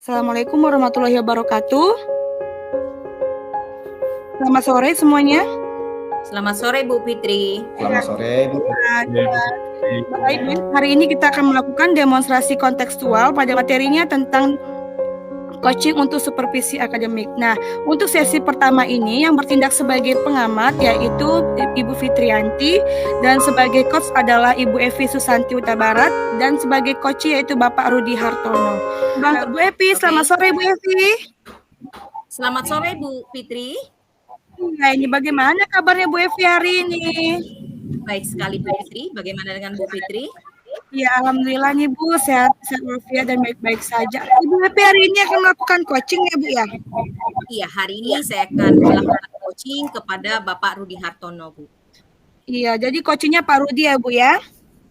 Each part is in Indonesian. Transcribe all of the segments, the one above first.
Assalamualaikum warahmatullahi wabarakatuh. Selamat sore semuanya. Selamat sore Bu Fitri. Selamat sore Bu. Baik, hari ini kita akan melakukan demonstrasi kontekstual pada materinya tentang coaching untuk supervisi akademik. Nah, untuk sesi pertama ini yang bertindak sebagai pengamat yaitu Ibu Fitrianti, dan sebagai coach adalah Ibu Evi Susanti Utabarat, dan sebagai coach yaitu Bapak Rudi Hartono. Bu Evi, selamat sore Bu Evi. Selamat sore Bu Fitri. Nah, ini bagaimana kabarnya Bu Evi hari ini? Baik sekali Bu Fitri. Bagaimana dengan Bu Fitri? Ya, alhamdulillah nih Bu, sehat walafiat dan baik-baik saja. Ibu Evi hari ini akan melakukan coaching ya Bu ya? Iya, hari ini saya akan melakukan coaching kepada Bapak Rudi Hartono Bu. Iya, jadi coachingnya Pak Rudi ya Bu ya?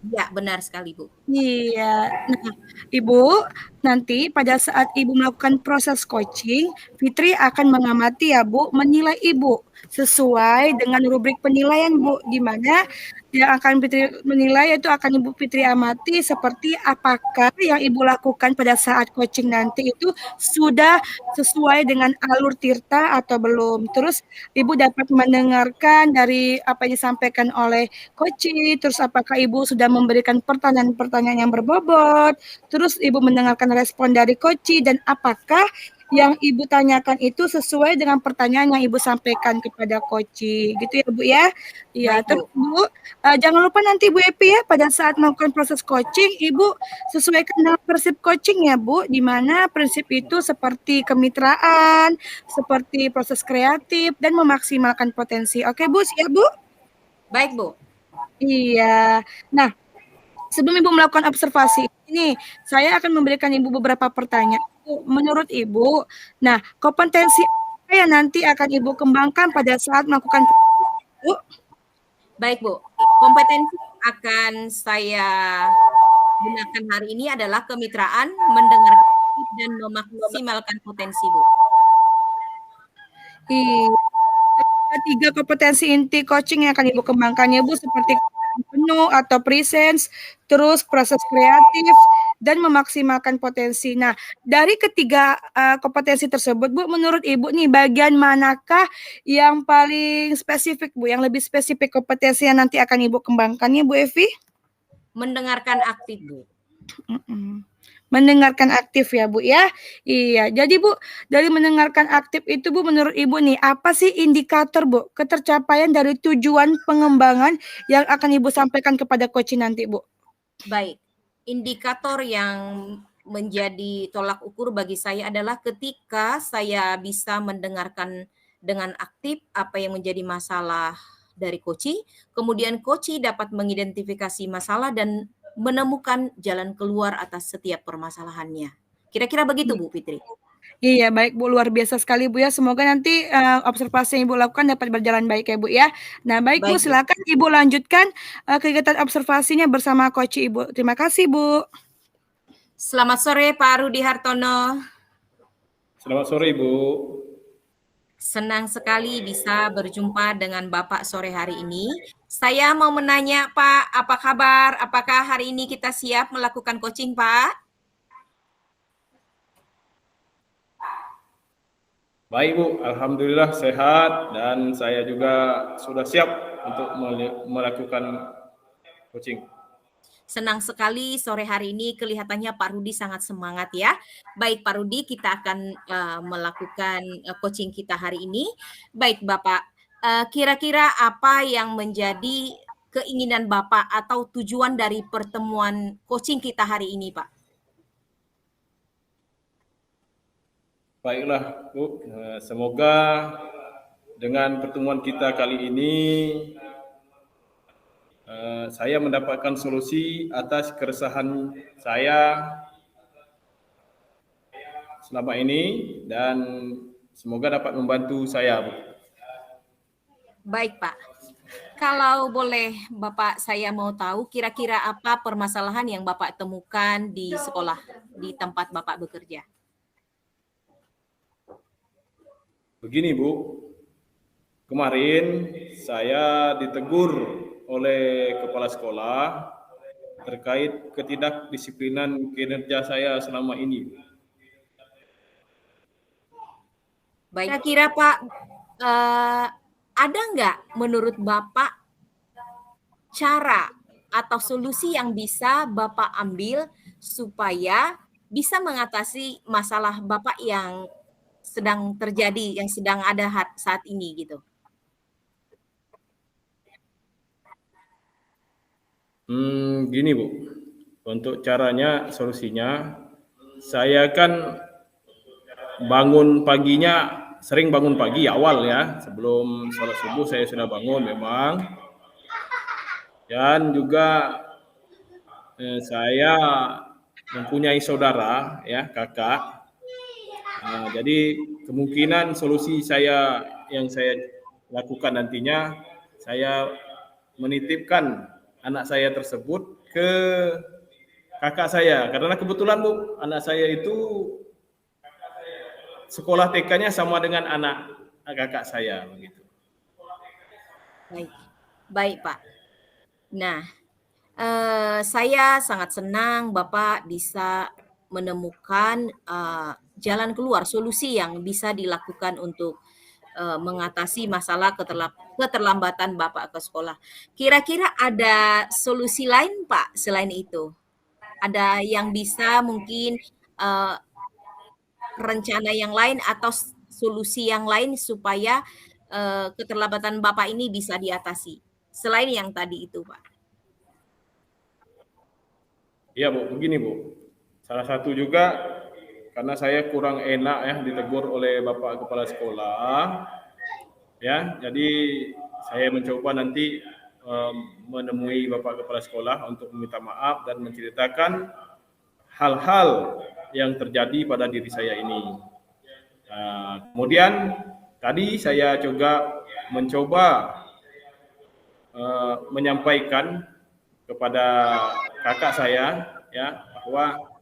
Iya, benar sekali Bu. Iya. Nah, Ibu, nanti pada saat Ibu melakukan proses coaching, Fitri akan mengamati ya Bu, menilai Ibu sesuai dengan rubrik penilaian Bu, di mana yang akan Fitri menilai itu akan Ibu Fitri amati seperti apakah yang Ibu lakukan pada saat coaching nanti itu sudah sesuai dengan alur tirta atau belum. Terus Ibu dapat mendengarkan dari apa yang disampaikan oleh coaching, terus apakah Ibu sudah memberikan pertanyaan-pertanyaan yang berbobot, terus Ibu mendengarkan respon dari coaching, dan apakah yang Ibu tanyakan itu sesuai dengan pertanyaan yang Ibu sampaikan kepada coaching, gitu ya Bu ya? Iya, terus Bu, jangan lupa nanti Bu Epi ya, pada saat melakukan proses coaching, Ibu sesuaikan dengan prinsip coaching ya Bu, di mana prinsip itu seperti kemitraan, seperti proses kreatif, dan memaksimalkan potensi. Oke Bu, siap Bu? Baik Bu. Iya. Nah, sebelum Ibu melakukan observasi ini, saya akan memberikan Ibu beberapa pertanyaan. Menurut Ibu, nah kompetensi apa yang nanti akan Ibu kembangkan pada saat melakukan Bu? Baik Bu, kompetensi akan saya gunakan hari ini adalah kemitraan, mendengarkan dan memaksimalkan potensi Bu. Iya. Ada 3 kompetensi inti coaching yang akan Ibu kembangkan ya Bu, seperti penuh atau presence, terus proses kreatif, dan memaksimalkan potensi. Nah, dari ketiga kompetensi tersebut Bu, menurut Ibu nih bagian manakah yang paling spesifik Bu, yang lebih spesifik kompetensi yang nanti akan Ibu kembangkannya Bu Evi? Mendengarkan aktif Bu. Mendengarkan aktif ya Bu ya. Iya, jadi Bu, dari mendengarkan aktif itu Bu, menurut Ibu nih, apa sih indikator Bu, ketercapaian dari tujuan pengembangan yang akan Ibu sampaikan kepada coaching nanti Bu? Baik, indikator yang menjadi tolak ukur bagi saya adalah ketika saya bisa mendengarkan dengan aktif apa yang menjadi masalah dari coaching, kemudian coaching dapat mengidentifikasi masalah dan menemukan jalan keluar atas setiap permasalahannya. Kira-kira begitu Bu Fitri. Iya, baik Bu, luar biasa sekali Bu ya. Semoga nanti observasi yang Ibu lakukan dapat berjalan baik ya Bu ya. Nah, baik Bu, Baik, Bu. silakan Ibu lanjutkan kegiatan observasinya bersama coach Ibu. Terima kasih Bu. Selamat sore Pak Rudi Hartono. Selamat sore Ibu. Senang sekali bisa berjumpa dengan Bapak sore hari ini. Saya mau menanya Pak, apa kabar? Apakah hari ini kita siap melakukan coaching Pak? Baik Bu, alhamdulillah sehat dan saya juga sudah siap untuk melakukan coaching. Senang sekali sore hari ini kelihatannya Pak Rudi sangat semangat ya. Baik Pak Rudi, kita akan melakukan coaching kita hari ini. Baik Bapak, kira-kira apa yang menjadi keinginan Bapak atau tujuan dari pertemuan coaching kita hari ini Pak? Baiklah Bu, semoga dengan pertemuan kita kali ini saya mendapatkan solusi atas keresahan saya selama ini dan semoga dapat membantu saya Bu. Baik Pak, kalau boleh Bapak saya mau tahu kira-kira apa permasalahan yang Bapak temukan di sekolah, di tempat Bapak bekerja? Begini Bu, kemarin saya ditegur oleh kepala sekolah terkait ketidakdisiplinan kinerja saya selama ini. Baik. Kira-kira Pak, ada nggak menurut Bapak cara atau solusi yang bisa Bapak ambil supaya bisa mengatasi masalah Bapak yang sedang terjadi, yang sedang ada saat ini gitu? Gini Bu, untuk caranya, solusinya, saya kan sering bangun pagi awal ya, sebelum sholat subuh saya sudah bangun memang, dan juga saya mempunyai saudara ya, kakak. Jadi kemungkinan solusi yang saya lakukan nantinya, saya menitipkan anak saya tersebut ke kakak saya, karena kebetulan Bu, anak saya itu sekolah TK-nya sama dengan anak kakak saya begitu. Baik, baik Pak. Nah, saya sangat senang Bapak bisa menemukan jalan keluar, solusi yang bisa dilakukan untuk mengatasi masalah keterlambatan Bapak ke sekolah. Kira-kira ada solusi lain Pak selain itu? Ada yang bisa mungkin rencana yang lain atau solusi yang lain supaya keterlambatan Bapak ini bisa diatasi selain yang tadi itu Pak? Iya Bu, begini Bu. Salah satu juga karena saya kurang enak ya ditegur oleh Bapak Kepala Sekolah, ya. Jadi saya mencoba nanti menemui Bapak Kepala Sekolah untuk meminta maaf dan menceritakan hal-hal yang terjadi pada diri saya ini. Kemudian tadi saya juga mencoba menyampaikan kepada kakak saya ya, bahwa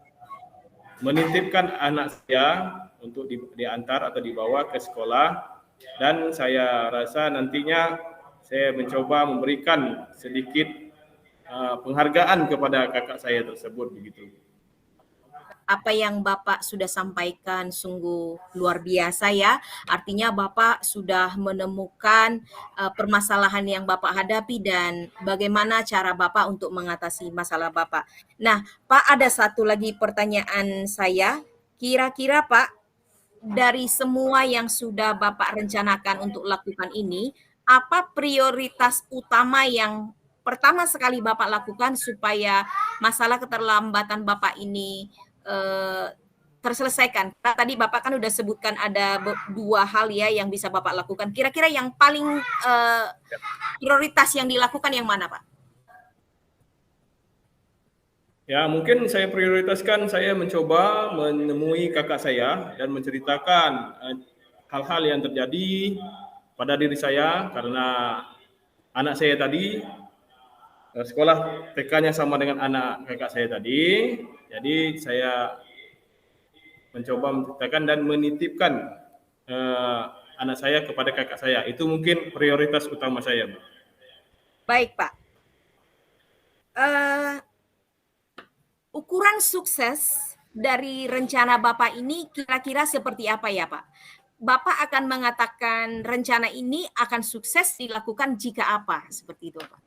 menitipkan anak saya untuk diantar atau dibawa ke sekolah, dan saya rasa nantinya saya mencoba memberikan sedikit penghargaan kepada kakak saya tersebut begitu. Apa yang Bapak sudah sampaikan sungguh luar biasa ya. Artinya Bapak sudah menemukan permasalahan yang Bapak hadapi dan bagaimana cara Bapak untuk mengatasi masalah Bapak. Nah, Pak, ada satu lagi pertanyaan saya. Kira-kira Pak, dari semua yang sudah Bapak rencanakan untuk lakukan ini, apa prioritas utama yang pertama sekali Bapak lakukan supaya masalah keterlambatan Bapak ini terselesaikan? Tadi Bapak kan udah sebutkan ada dua hal ya yang bisa Bapak lakukan. Kira-kira yang paling prioritas yang dilakukan yang mana, Pak? Ya, mungkin saya prioritaskan, saya mencoba menemui kakak saya dan menceritakan hal-hal yang terjadi pada diri saya, karena anak saya tadi sekolah TK-nya sama dengan anak kakak saya tadi. Jadi saya mencoba menceritakan dan menitipkan anak saya kepada kakak saya. Itu mungkin prioritas utama saya, Bu. Baik, Pak. Ukuran sukses dari rencana Bapak ini kira-kira seperti apa ya, Pak? Bapak akan mengatakan rencana ini akan sukses dilakukan jika apa? Seperti itu, Pak.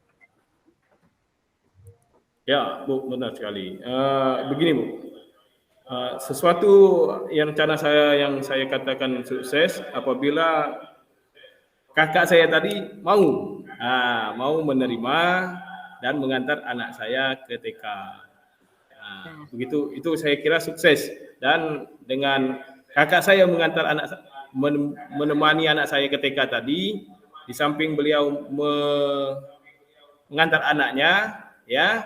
Ya, Bu, benar sekali. Begini, Bu. Sesuatu rencana yang saya katakan sukses apabila kakak saya tadi mau menerima dan mengantar anak saya ke TK. Begitu, itu saya kira sukses. Dan dengan kakak saya menemani anak saya ke TK tadi, di samping beliau mengantar anaknya, ya,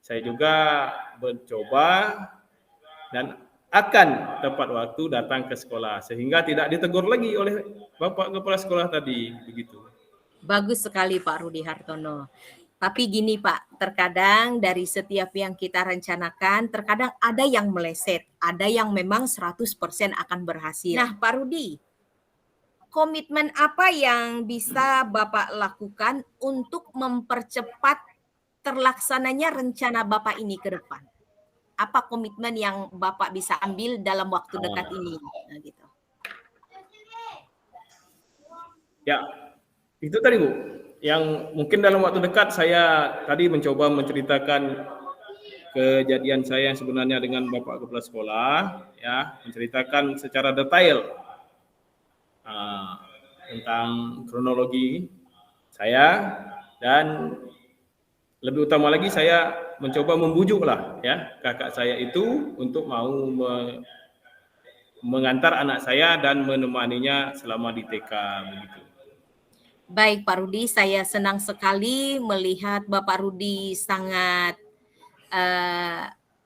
saya juga mencoba dan akan tepat waktu datang ke sekolah sehingga tidak ditegur lagi oleh Bapak Kepala Sekolah tadi, begitu. Bagus sekali Pak Rudi Hartono. Tapi gini Pak, terkadang dari setiap yang kita rencanakan, terkadang ada yang meleset, ada yang memang 100% akan berhasil. Nah Pak Rudi, komitmen apa yang bisa Bapak lakukan untuk mempercepat terlaksananya rencana Bapak ini ke depan? Apa komitmen yang Bapak bisa ambil dalam waktu dekat ini? Nah, gitu. Ya, itu tadi Bu, yang mungkin dalam waktu dekat saya tadi mencoba menceritakan kejadian saya yang sebenarnya dengan Bapak Kepala Sekolah, ya, menceritakan secara detail tentang kronologi saya, dan lebih utama lagi saya mencoba membujuk lah ya kakak saya itu untuk mau mengantar anak saya dan menemaninya selama di TK begitu. Baik Pak Rudi, saya senang sekali melihat Bapak Rudi sangat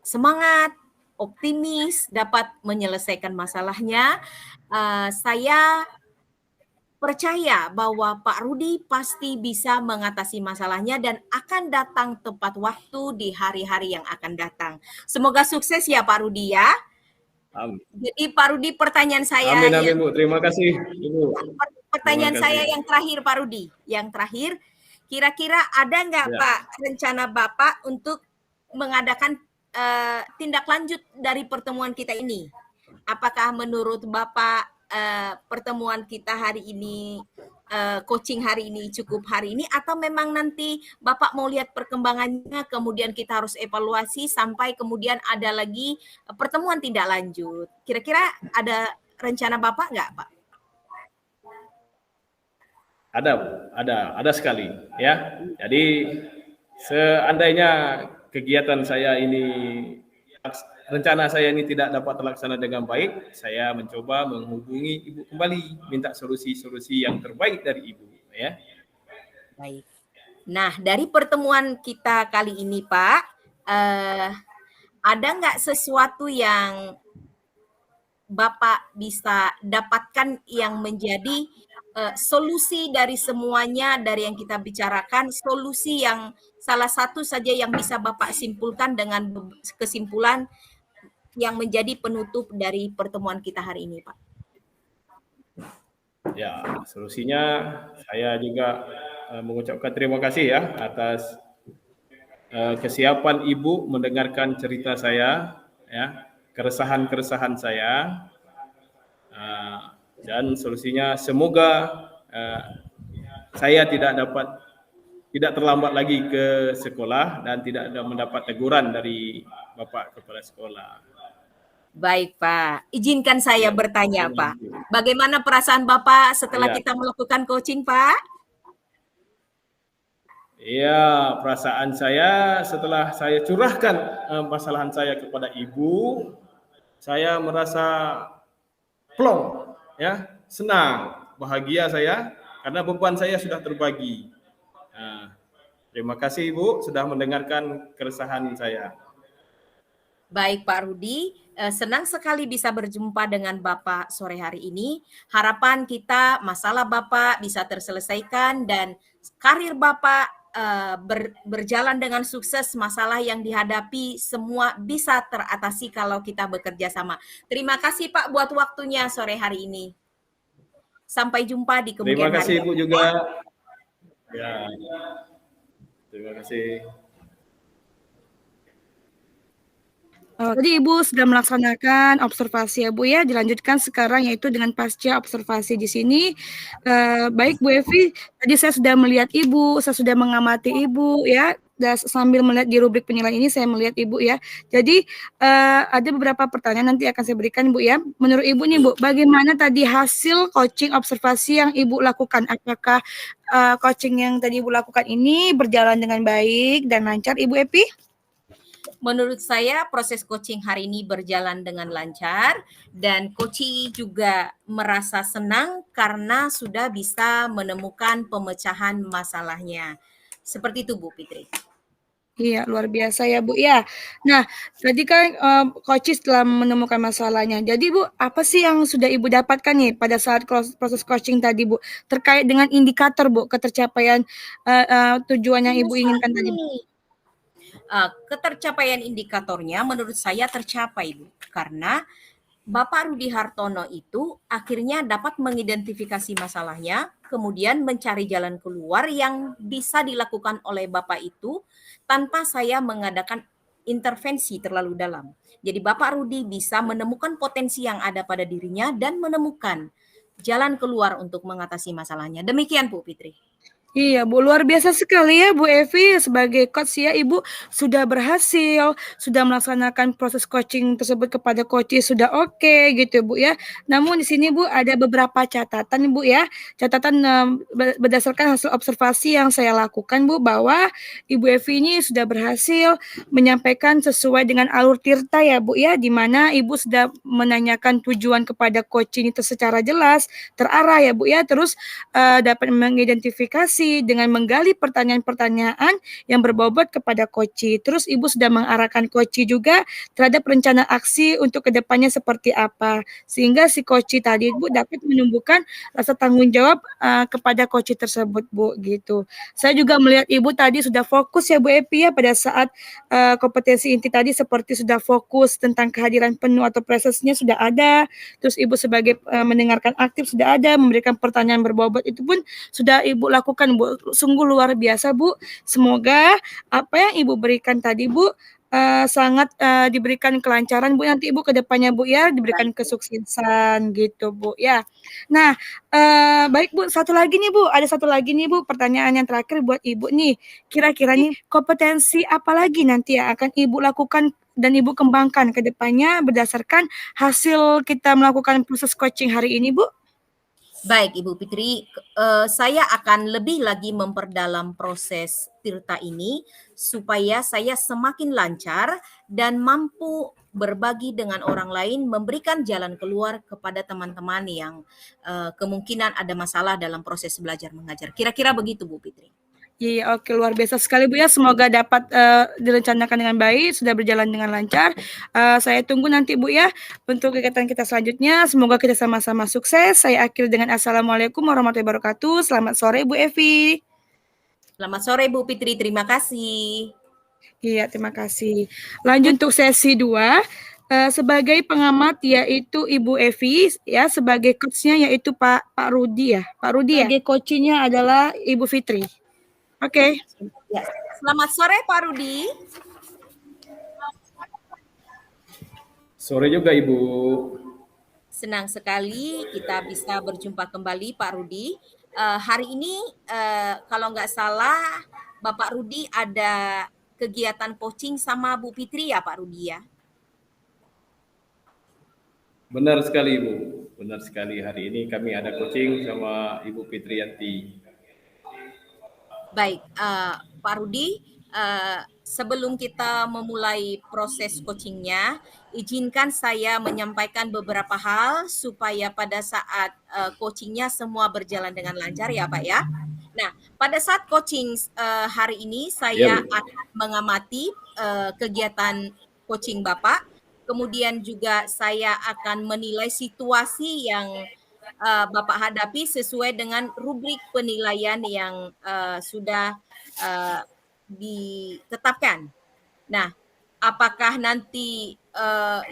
semangat, optimis, dapat menyelesaikan masalahnya. Saya percaya bahwa Pak Rudi pasti bisa mengatasi masalahnya dan akan datang tepat waktu di hari-hari yang akan datang. Semoga sukses ya Pak Rudi ya. Amin. Jadi Pak Rudi, pertanyaan saya Amin, amin Bu. Terima kasih Ibu. pertanyaan Terima kasih. saya yang terakhir Pak Rudi. Yang terakhir, kira-kira ada nggak Ya. Pak rencana Bapak untuk mengadakan tindak lanjut dari pertemuan kita ini? Apakah menurut Bapak pertemuan kita hari ini, coaching hari ini cukup hari ini, atau memang nanti Bapak mau lihat perkembangannya, kemudian kita harus evaluasi sampai kemudian ada lagi pertemuan tindak lanjut? Kira-kira ada rencana Bapak nggak, Pak? Ada Bu, ada sekali ya. Jadi seandainya kegiatan saya ini, rencana saya ini tidak dapat terlaksana dengan baik, saya mencoba menghubungi Ibu kembali, minta solusi-solusi yang terbaik dari Ibu ya. Baik. Nah, dari pertemuan kita kali ini Pak, ada nggak sesuatu yang Bapak bisa dapatkan yang menjadi solusi dari semuanya, dari yang kita bicarakan, solusi yang salah satu saja yang bisa Bapak simpulkan dengan kesimpulan yang menjadi penutup dari pertemuan kita hari ini, Pak? Ya, solusinya saya juga mengucapkan terima kasih ya atas kesiapan Ibu mendengarkan cerita saya, ya, keresahan-keresahan saya, dan solusinya semoga saya tidak terlambat lagi ke sekolah dan tidak mendapat teguran dari Bapak Kepala Sekolah. Baik Pak, izinkan saya bertanya Pak, bagaimana perasaan Bapak setelah kita melakukan coaching Pak? Iya, perasaan saya setelah saya curahkan masalahan saya kepada Ibu, saya merasa plong, ya, senang, bahagia saya karena beban saya sudah terbagi. Terima kasih Ibu sudah mendengarkan keresahan saya. Baik Pak Rudi, senang sekali bisa berjumpa dengan Bapak sore hari ini. Harapan kita masalah Bapak bisa terselesaikan dan karir Bapak berjalan dengan sukses, masalah yang dihadapi semua bisa teratasi kalau kita bekerja sama. Terima kasih Pak buat waktunya sore hari ini. Sampai jumpa di kemudian hari. Terima kasih Ibu juga. Ya. Terima kasih. Tadi Ibu sudah melaksanakan observasi ya Bu ya, dilanjutkan sekarang yaitu dengan pasca observasi di sini. Baik Bu Evi, tadi saya sudah melihat Ibu, saya sudah mengamati Ibu ya, dan sambil melihat di rubrik penilaian ini saya melihat Ibu ya. Jadi ada beberapa pertanyaan nanti akan saya berikan Bu ya. Menurut Ibu nih Bu, bagaimana tadi hasil coaching observasi yang Ibu lakukan? Apakah coaching yang tadi Ibu lakukan ini berjalan dengan baik dan lancar Ibu Evi? Menurut saya proses coaching hari ini berjalan dengan lancar dan coaching juga merasa senang karena sudah bisa menemukan pemecahan masalahnya. Seperti itu Bu Fitri. Iya, luar biasa ya Bu ya. Nah, tadi kan coach telah menemukan masalahnya. Jadi Bu, apa sih yang sudah Ibu dapatkan nih pada saat proses coaching tadi Bu? Terkait dengan indikator Bu, ketercapaian tujuan yang Ibu inginkan tadi Bu. Ketercapaian indikatornya menurut saya tercapai Bu, karena Bapak Rudi Hartono itu akhirnya dapat mengidentifikasi masalahnya, kemudian mencari jalan keluar yang bisa dilakukan oleh Bapak itu tanpa saya mengadakan intervensi terlalu dalam. Jadi Bapak Rudi bisa menemukan potensi yang ada pada dirinya dan menemukan jalan keluar untuk mengatasi masalahnya. Demikian Bu Fitri. Iya, Bu, luar biasa sekali ya Bu Evi sebagai coach ya. Ibu sudah berhasil, sudah melaksanakan proses coaching tersebut kepada coach sudah oke gitu Bu ya. Namun di sini Bu ada beberapa catatan Bu ya. Catatan berdasarkan hasil observasi yang saya lakukan Bu bahwa Ibu Evi ini sudah berhasil menyampaikan sesuai dengan alur tirta ya Bu ya, di mana Ibu sudah menanyakan tujuan kepada coach ini secara jelas, terarah ya Bu ya. Terus dapat mengidentifikasi dengan menggali pertanyaan-pertanyaan yang berbobot kepada Koci. Terus Ibu sudah mengarahkan Koci juga terhadap rencana aksi untuk kedepannya seperti apa. Sehingga si Koci tadi Bu dapat menumbuhkan rasa tanggung jawab kepada Koci tersebut Bu gitu. Saya juga melihat Ibu tadi sudah fokus ya Bu Epi ya pada saat kompetensi inti tadi seperti sudah fokus tentang kehadiran penuh atau presensnya sudah ada. Terus Ibu sebagai mendengarkan aktif sudah ada, memberikan pertanyaan berbobot itu pun sudah Ibu lakukan Bu, sungguh luar biasa Bu. Semoga apa yang Ibu berikan tadi Bu sangat diberikan kelancaran Bu nanti Ibu ke depannya Bu ya, diberikan kesuksesan gitu Bu ya. Nah, baik Bu, satu lagi nih Bu, ada satu lagi nih Bu, pertanyaan yang terakhir buat Ibu nih. Kira-kira nih kompetensi apa lagi nanti yang akan Ibu lakukan dan Ibu kembangkan ke depannya berdasarkan hasil kita melakukan proses coaching hari ini Bu? Baik Ibu Fitri, saya akan lebih lagi memperdalam proses tirta ini supaya saya semakin lancar dan mampu berbagi dengan orang lain, memberikan jalan keluar kepada teman-teman yang kemungkinan ada masalah dalam proses belajar mengajar. Kira-kira begitu Bu Fitri. Iya, oke, luar biasa sekali Bu ya. Semoga dapat direncanakan dengan baik, sudah berjalan dengan lancar. Saya tunggu nanti Bu ya untuk kegiatan kita selanjutnya. Semoga kita sama-sama sukses. Saya akhiri dengan Assalamualaikum warahmatullahi wabarakatuh. Selamat sore Bu Evi. Selamat sore Bu Fitri, terima kasih. Iya, terima kasih. Lanjut untuk sesi 2. Sebagai pengamat yaitu Ibu Evi ya, sebagai coachnya yaitu Pak Rudi ya. Pak Rudi ya. Sebagai coachnya adalah Ibu Fitri. Oke. Ya. Selamat sore Pak Rudi. Sore juga Ibu. Senang sekali kita bisa berjumpa kembali Pak Rudi. Hari ini kalau nggak salah Bapak Rudi ada kegiatan coaching sama Bu Fitri ya Pak Rudi ya? Benar sekali Ibu, benar sekali. Hari ini kami ada coaching sama Ibu Fitriyanti. Baik, Pak Rudi, sebelum kita memulai proses coachingnya, izinkan saya menyampaikan beberapa hal supaya pada saat coachingnya semua berjalan dengan lancar ya Pak ya. Nah, pada saat coaching hari ini saya akan mengamati kegiatan coaching Bapak, kemudian juga saya akan menilai situasi yang Bapak hadapi sesuai dengan rubrik penilaian yang sudah ditetapkan. Nah, apakah nanti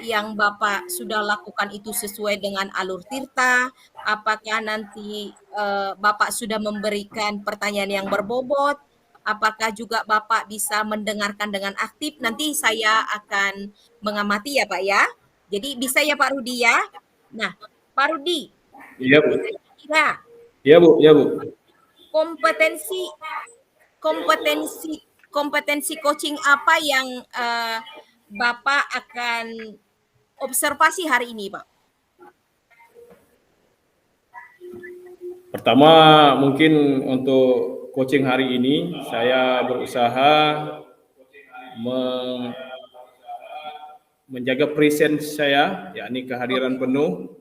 yang Bapak sudah lakukan itu sesuai dengan alur tirta? Apakah nanti Bapak sudah memberikan pertanyaan yang berbobot? Apakah juga Bapak bisa mendengarkan dengan aktif? Nanti saya akan mengamati ya Pak ya. Jadi bisa ya Pak Rudi ya. Nah, Pak Rudi, Iya Bu. kira Iya Bu, iya Bu. kompetensi coaching apa yang Bapak akan observasi hari ini, Pak? Pertama mungkin untuk coaching hari ini saya berusaha menjaga presence saya, yakni kehadiran penuh.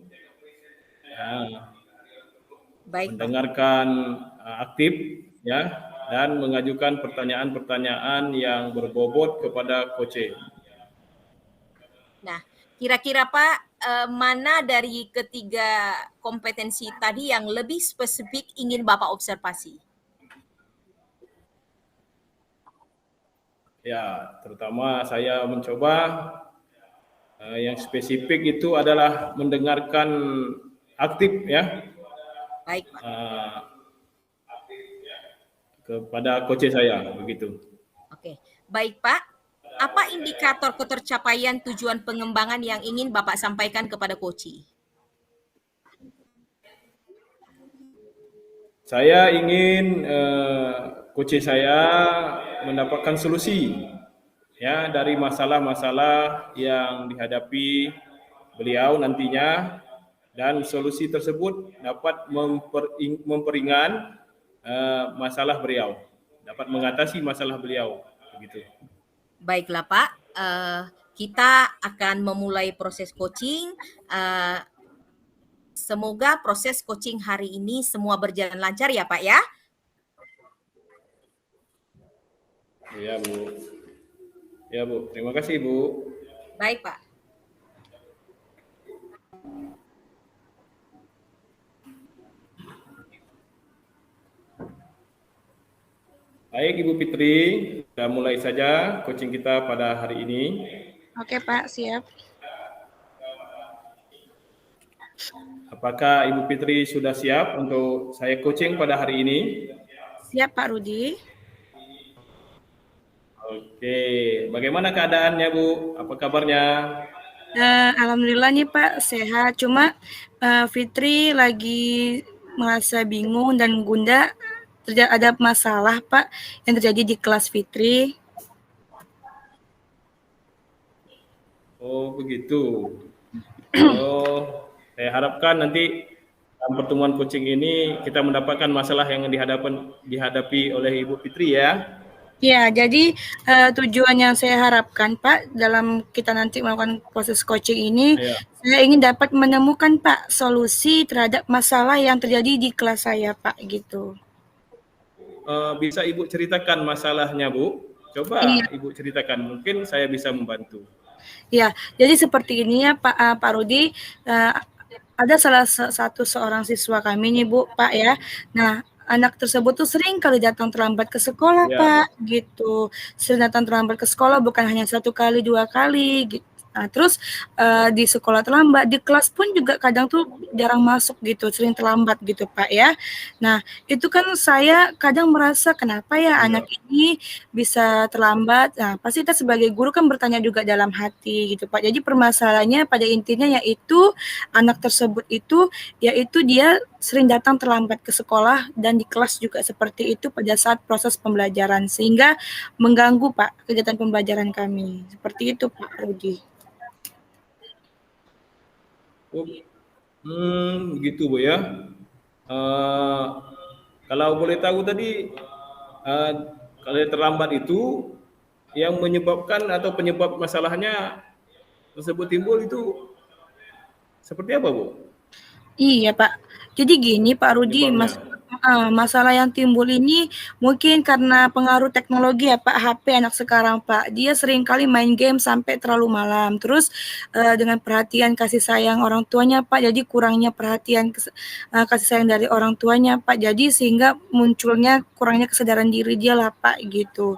Baik, mendengarkan aktif ya dan mengajukan pertanyaan-pertanyaan yang berbobot kepada coach. Nah, kira-kira Pak, mana dari ketiga kompetensi tadi yang lebih spesifik ingin Bapak observasi? Ya, terutama saya mencoba yang spesifik itu adalah mendengarkan aktif ya. Baik, Pak. Kepada coach saya begitu. Oke, baik Pak. Apa indikator ketercapaian tujuan pengembangan yang ingin Bapak sampaikan kepada coach? Saya ingin coach saya mendapatkan solusi ya dari masalah-masalah yang dihadapi beliau nantinya, dan solusi tersebut dapat memperingan masalah beliau, dapat mengatasi masalah beliau begitu. Baiklah Pak, kita akan memulai proses coaching. Semoga proses coaching hari ini semua berjalan lancar ya Pak ya. Ya Bu. Ya Bu, terima kasih Bu. Baik Pak. Baik Ibu Fitri, kita mulai saja coaching kita pada hari ini. Oke Pak, siap. Apakah Ibu Fitri sudah siap untuk saya coaching pada hari ini? Siap Pak Rudi. Oke, bagaimana keadaannya Bu? Apa kabarnya? Alhamdulillah nih Pak, sehat. Cuma Fitri lagi merasa bingung dan gundah. Ada masalah Pak yang terjadi di kelas Fitri. Oh begitu. Oh, saya harapkan nanti dalam pertemuan coaching ini kita mendapatkan masalah yang dihadapi oleh Ibu Fitri ya. Ya, jadi tujuan yang saya harapkan Pak dalam kita nanti melakukan proses coaching ini, saya ingin dapat menemukan Pak solusi terhadap masalah yang terjadi di kelas saya Pak gitu. Bisa Ibu ceritakan masalahnya Bu? Coba Ibu ceritakan, mungkin saya bisa membantu. Ya, jadi seperti ini ya Pak Rudi, ada salah satu seorang siswa kami nih Bu, Pak ya. Nah, anak tersebut tuh sering kali datang terlambat ke sekolah Pak, gitu. Sering datang terlambat ke sekolah bukan hanya 1 kali, 2 kali gitu. Nah, terus di sekolah terlambat, di kelas pun juga kadang tuh jarang masuk gitu, sering terlambat gitu Pak ya. Nah, itu kan saya kadang merasa kenapa ya anak ini bisa terlambat. Nah, pasti kita sebagai guru kan bertanya juga dalam hati gitu Pak. Jadi permasalahannya pada intinya yaitu anak tersebut itu yaitu dia sering datang terlambat ke sekolah dan di kelas juga seperti itu pada saat proses pembelajaran sehingga mengganggu Pak kegiatan pembelajaran kami. Seperti itu Pak Rudi. Begitu Bu ya. Kalau boleh tahu tadi, kalau terlambat itu yang menyebabkan atau penyebab masalahnya tersebut timbul itu seperti apa Bu? Iya Pak. Jadi gini Pak Rudi, masalah yang timbul ini mungkin karena pengaruh teknologi ya Pak, HP anak sekarang Pak. Dia sering kali main game sampai terlalu malam. Terus dengan perhatian kasih sayang orang tuanya Pak, jadi kurangnya perhatian kasih sayang dari orang tuanya Pak. Jadi sehingga munculnya kurangnya kesadaran diri dia lah Pak gitu.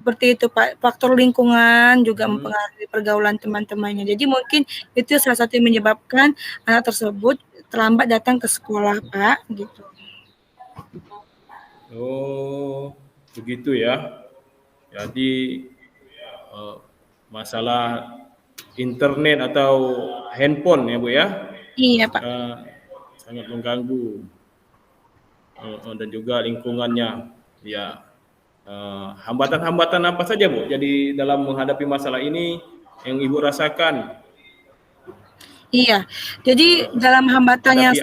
Seperti itu Pak, faktor lingkungan juga mempengaruhi pergaulan teman-temannya. Jadi mungkin itu salah satu yang menyebabkan anak tersebut terlambat datang ke sekolah Pak, gitu. Oh, begitu ya. Jadi masalah internet atau handphone ya Bu ya? Iya Pak. Sangat mengganggu dan juga lingkungannya. Ya, hambatan-hambatan apa saja Bu? Jadi dalam menghadapi masalah ini yang Ibu rasakan? Iya, jadi dalam hambatan yang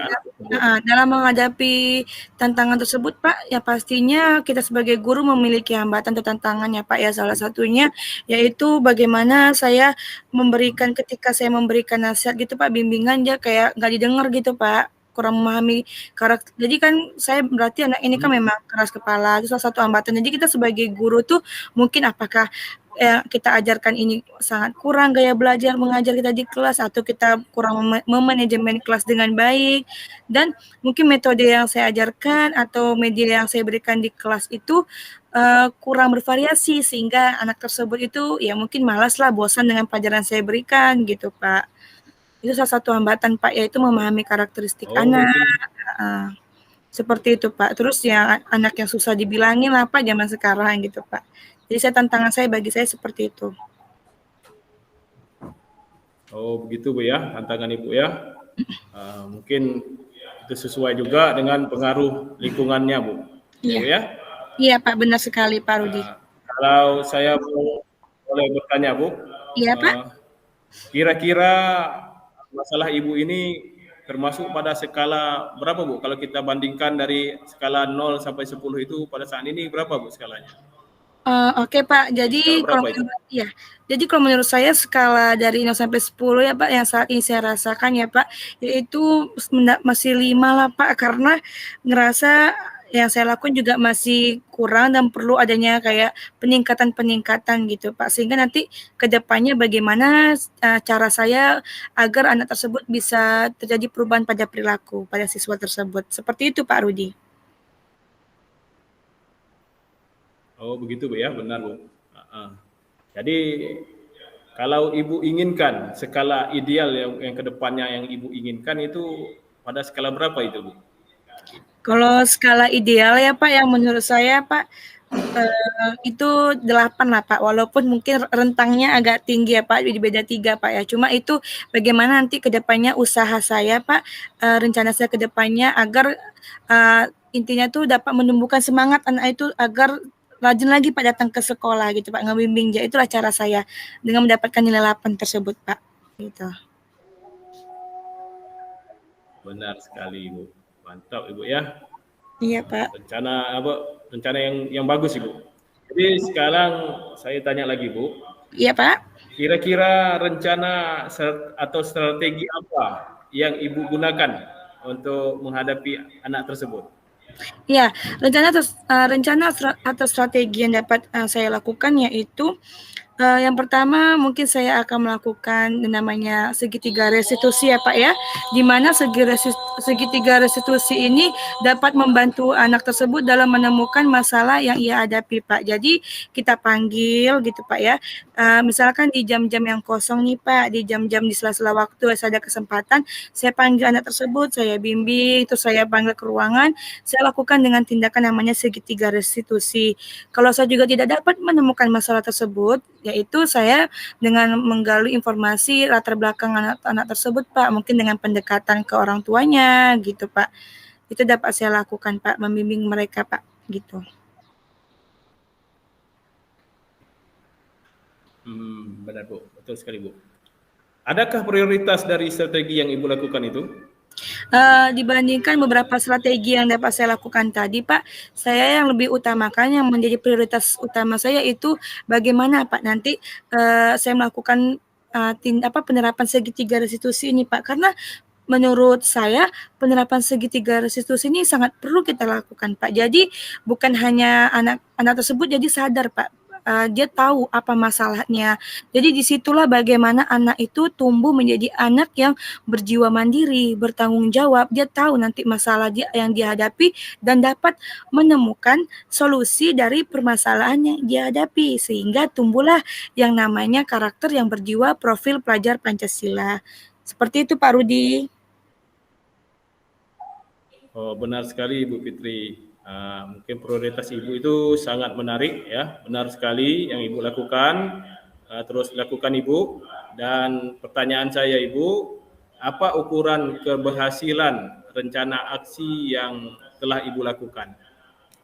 dalam menghadapi tantangan tersebut Pak, ya pastinya kita sebagai guru memiliki hambatan atau tantangan ya Pak ya. Salah satunya yaitu bagaimana saya ketika saya memberikan nasihat gitu Pak, bimbingan dia kayak nggak didengar gitu Pak, kurang memahami karakter. Jadi kan saya berarti anak ini kan memang keras kepala, itu salah satu hambatan. Jadi kita sebagai guru tuh mungkin apakah kita ajarkan ini sangat kurang gaya belajar mengajar kita di kelas atau kita kurang memanajemen kelas dengan baik, dan mungkin metode yang saya ajarkan atau media yang saya berikan di kelas itu kurang bervariasi sehingga anak tersebut itu ya mungkin malas lah, bosan dengan pelajaran saya berikan gitu Pak. Itu salah satu hambatan Pak, yaitu memahami karakteristik anak. Seperti itu Pak. Terus yang anak yang susah dibilangin lah Pak zaman sekarang gitu Pak. Jadi tantangan saya bagi saya seperti itu. Oh begitu Bu ya, tantangan Ibu ya. Mungkin itu sesuai juga dengan pengaruh lingkungannya, Bu. Iya. Bu ya. Iya, Pak, benar sekali, Pak Rudi. Kalau saya boleh bertanya, Bu, Iya, Pak. kira-kira masalah Ibu ini termasuk pada skala berapa, Bu? Kalau kita bandingkan dari skala 0 sampai 10 itu pada saat ini berapa, Bu, skalanya? Oke, Pak. Jadi Skala berapa itu? jadi kalau menurut saya skala dari 0 sampai 10 ya, Pak, yang saat ini saya rasakan ya, Pak, yaitu masih 5 lah, Pak, karena ngerasa yang saya lakukan juga masih kurang dan perlu adanya kayak peningkatan-peningkatan gitu, Pak. Sehingga nanti ke depannya bagaimana cara saya agar anak tersebut bisa terjadi perubahan pada perilaku pada siswa tersebut. Seperti itu, Pak Rudi. Oh, begitu, Bu ya, benar, Bu. Jadi kalau Ibu inginkan skala ideal yang kedepannya yang Ibu inginkan itu pada skala berapa itu, Bu? Kalau skala ideal ya Pak, yang menurut saya Pak, itu 8 lah Pak, walaupun mungkin rentangnya agak tinggi ya Pak, di beda 3 Pak ya. Cuma itu bagaimana nanti ke depannya usaha saya Pak, rencana saya ke depannya agar, intinya tuh dapat menumbuhkan semangat anak itu agar rajin lagi Pak datang ke sekolah gitu Pak, ngebimbing dia, itulah cara saya dengan mendapatkan nilai 8 tersebut Pak, gitu. Benar sekali, Ibu. Mantap, Ibu ya. Iya Pak. Rencana yang bagus, Ibu. Jadi sekarang saya tanya lagi, Bu. Iya Pak. Kira-kira rencana atau strategi apa yang Ibu gunakan untuk menghadapi anak tersebut? Ya, rencana atau strategi yang dapat saya lakukan yaitu yang pertama mungkin saya akan melakukan namanya segitiga restitusi ya Pak ya, di mana segitiga restitusi ini dapat membantu anak tersebut dalam menemukan masalah yang ia hadapi Pak. Jadi kita panggil gitu Pak ya, misalkan di jam-jam yang kosong nih Pak, di jam-jam di sela-sela waktu saya ada kesempatan, saya panggil anak tersebut, saya bimbing, terus saya panggil ke ruangan, saya lakukan dengan tindakan namanya segitiga restitusi. Kalau saya juga tidak dapat menemukan masalah tersebut, yaitu saya dengan menggali informasi latar belakang anak-anak tersebut Pak, mungkin dengan pendekatan ke orang tuanya gitu Pak. Itu dapat saya lakukan Pak, membimbing mereka Pak, gitu. Benar Bu, betul sekali Bu. Adakah prioritas dari strategi yang Ibu lakukan itu? Dibandingkan beberapa strategi yang dapat saya lakukan tadi Pak, saya yang lebih utamakan yang menjadi prioritas utama saya itu bagaimana Pak nanti saya melakukan penerapan segitiga restitusi ini Pak, karena menurut saya penerapan segitiga restitusi ini sangat perlu kita lakukan Pak. Jadi bukan hanya anak tersebut jadi sadar Pak, dia tahu apa masalahnya. Jadi disitulah bagaimana anak itu tumbuh menjadi anak yang berjiwa mandiri, bertanggung jawab. Dia tahu nanti masalah yang dia hadapi dan dapat menemukan solusi dari permasalahan yang dia hadapi, sehingga tumbuhlah yang namanya karakter yang berjiwa profil pelajar Pancasila. Seperti itu Pak Rudi. Oh, benar sekali Ibu Fitri. Mungkin prioritas Ibu itu sangat menarik ya, benar sekali yang Ibu lakukan, terus lakukan Ibu. Dan pertanyaan saya Ibu, apa ukuran keberhasilan rencana aksi yang telah Ibu lakukan?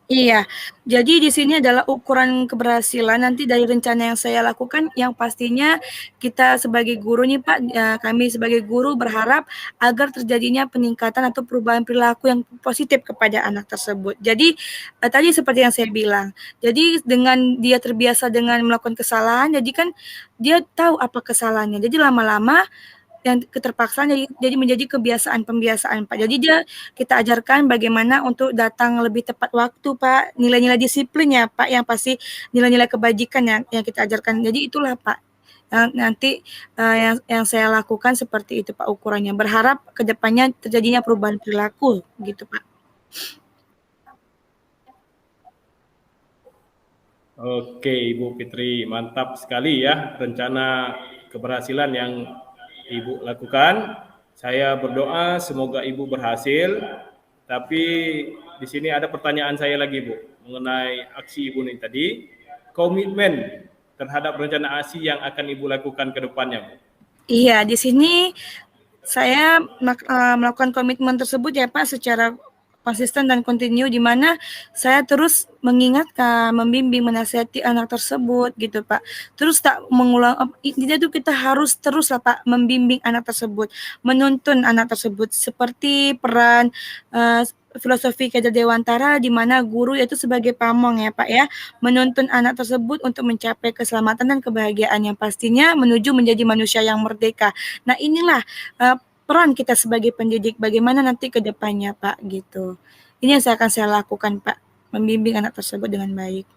Iya, jadi di sini adalah ukuran keberhasilan nanti dari rencana yang saya lakukan, yang pastinya kita sebagai guru nih Pak, kami sebagai guru berharap agar terjadinya peningkatan atau perubahan perilaku yang positif kepada anak tersebut. Jadi tadi seperti yang saya bilang, jadi dengan dia terbiasa dengan melakukan kesalahan, jadi kan dia tahu apa kesalahannya. Jadi lama-lama yang keterpaksaan jadi menjadi pembiasaan Pak. Jadi kita ajarkan bagaimana untuk datang lebih tepat waktu Pak, nilai-nilai disiplin ya Pak, yang pasti nilai-nilai kebajikan yang kita ajarkan. Jadi itulah Pak, nanti yang saya lakukan seperti itu Pak ukurannya. Berharap kedepannya terjadinya perubahan perilaku gitu Pak. Oke Ibu Fitri, mantap sekali ya rencana keberhasilan yang Ibu lakukan. Saya berdoa semoga Ibu berhasil. Tapi di sini ada pertanyaan saya lagi Bu, mengenai aksi Ibu ini tadi. Komitmen terhadap rencana aksi yang akan Ibu lakukan ke depannya Bu. Iya, di sini saya melakukan komitmen tersebut ya Pak secara konsisten dan kontinu, di mana saya terus mengingatkan, membimbing, menasihati anak tersebut gitu Pak. Terus tak mengulang, intinya tuh kita harus terus lah Pak membimbing anak tersebut, menuntun anak tersebut seperti peran filosofi Kajar Dewantara, di mana guru yaitu sebagai pamong ya Pak ya, menuntun anak tersebut untuk mencapai keselamatan dan kebahagiaan yang pastinya menuju menjadi manusia yang merdeka. Nah inilah peran kita sebagai pendidik, bagaimana nanti ke depannya Pak gitu. Ini yang akan saya lakukan Pak, membimbing anak tersebut dengan baik.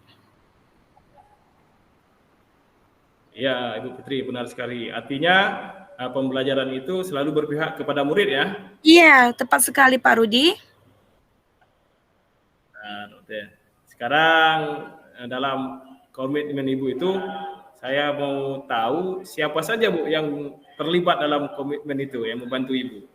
Ya, Ibu Fitri, benar sekali. Artinya pembelajaran itu selalu berpihak kepada murid ya? Iya, tepat sekali Pak Rudi. Nah, sekarang dalam komitmen Ibu itu, saya mau tahu siapa saja Bu yang terlibat dalam komitmen itu, yang membantu Ibu.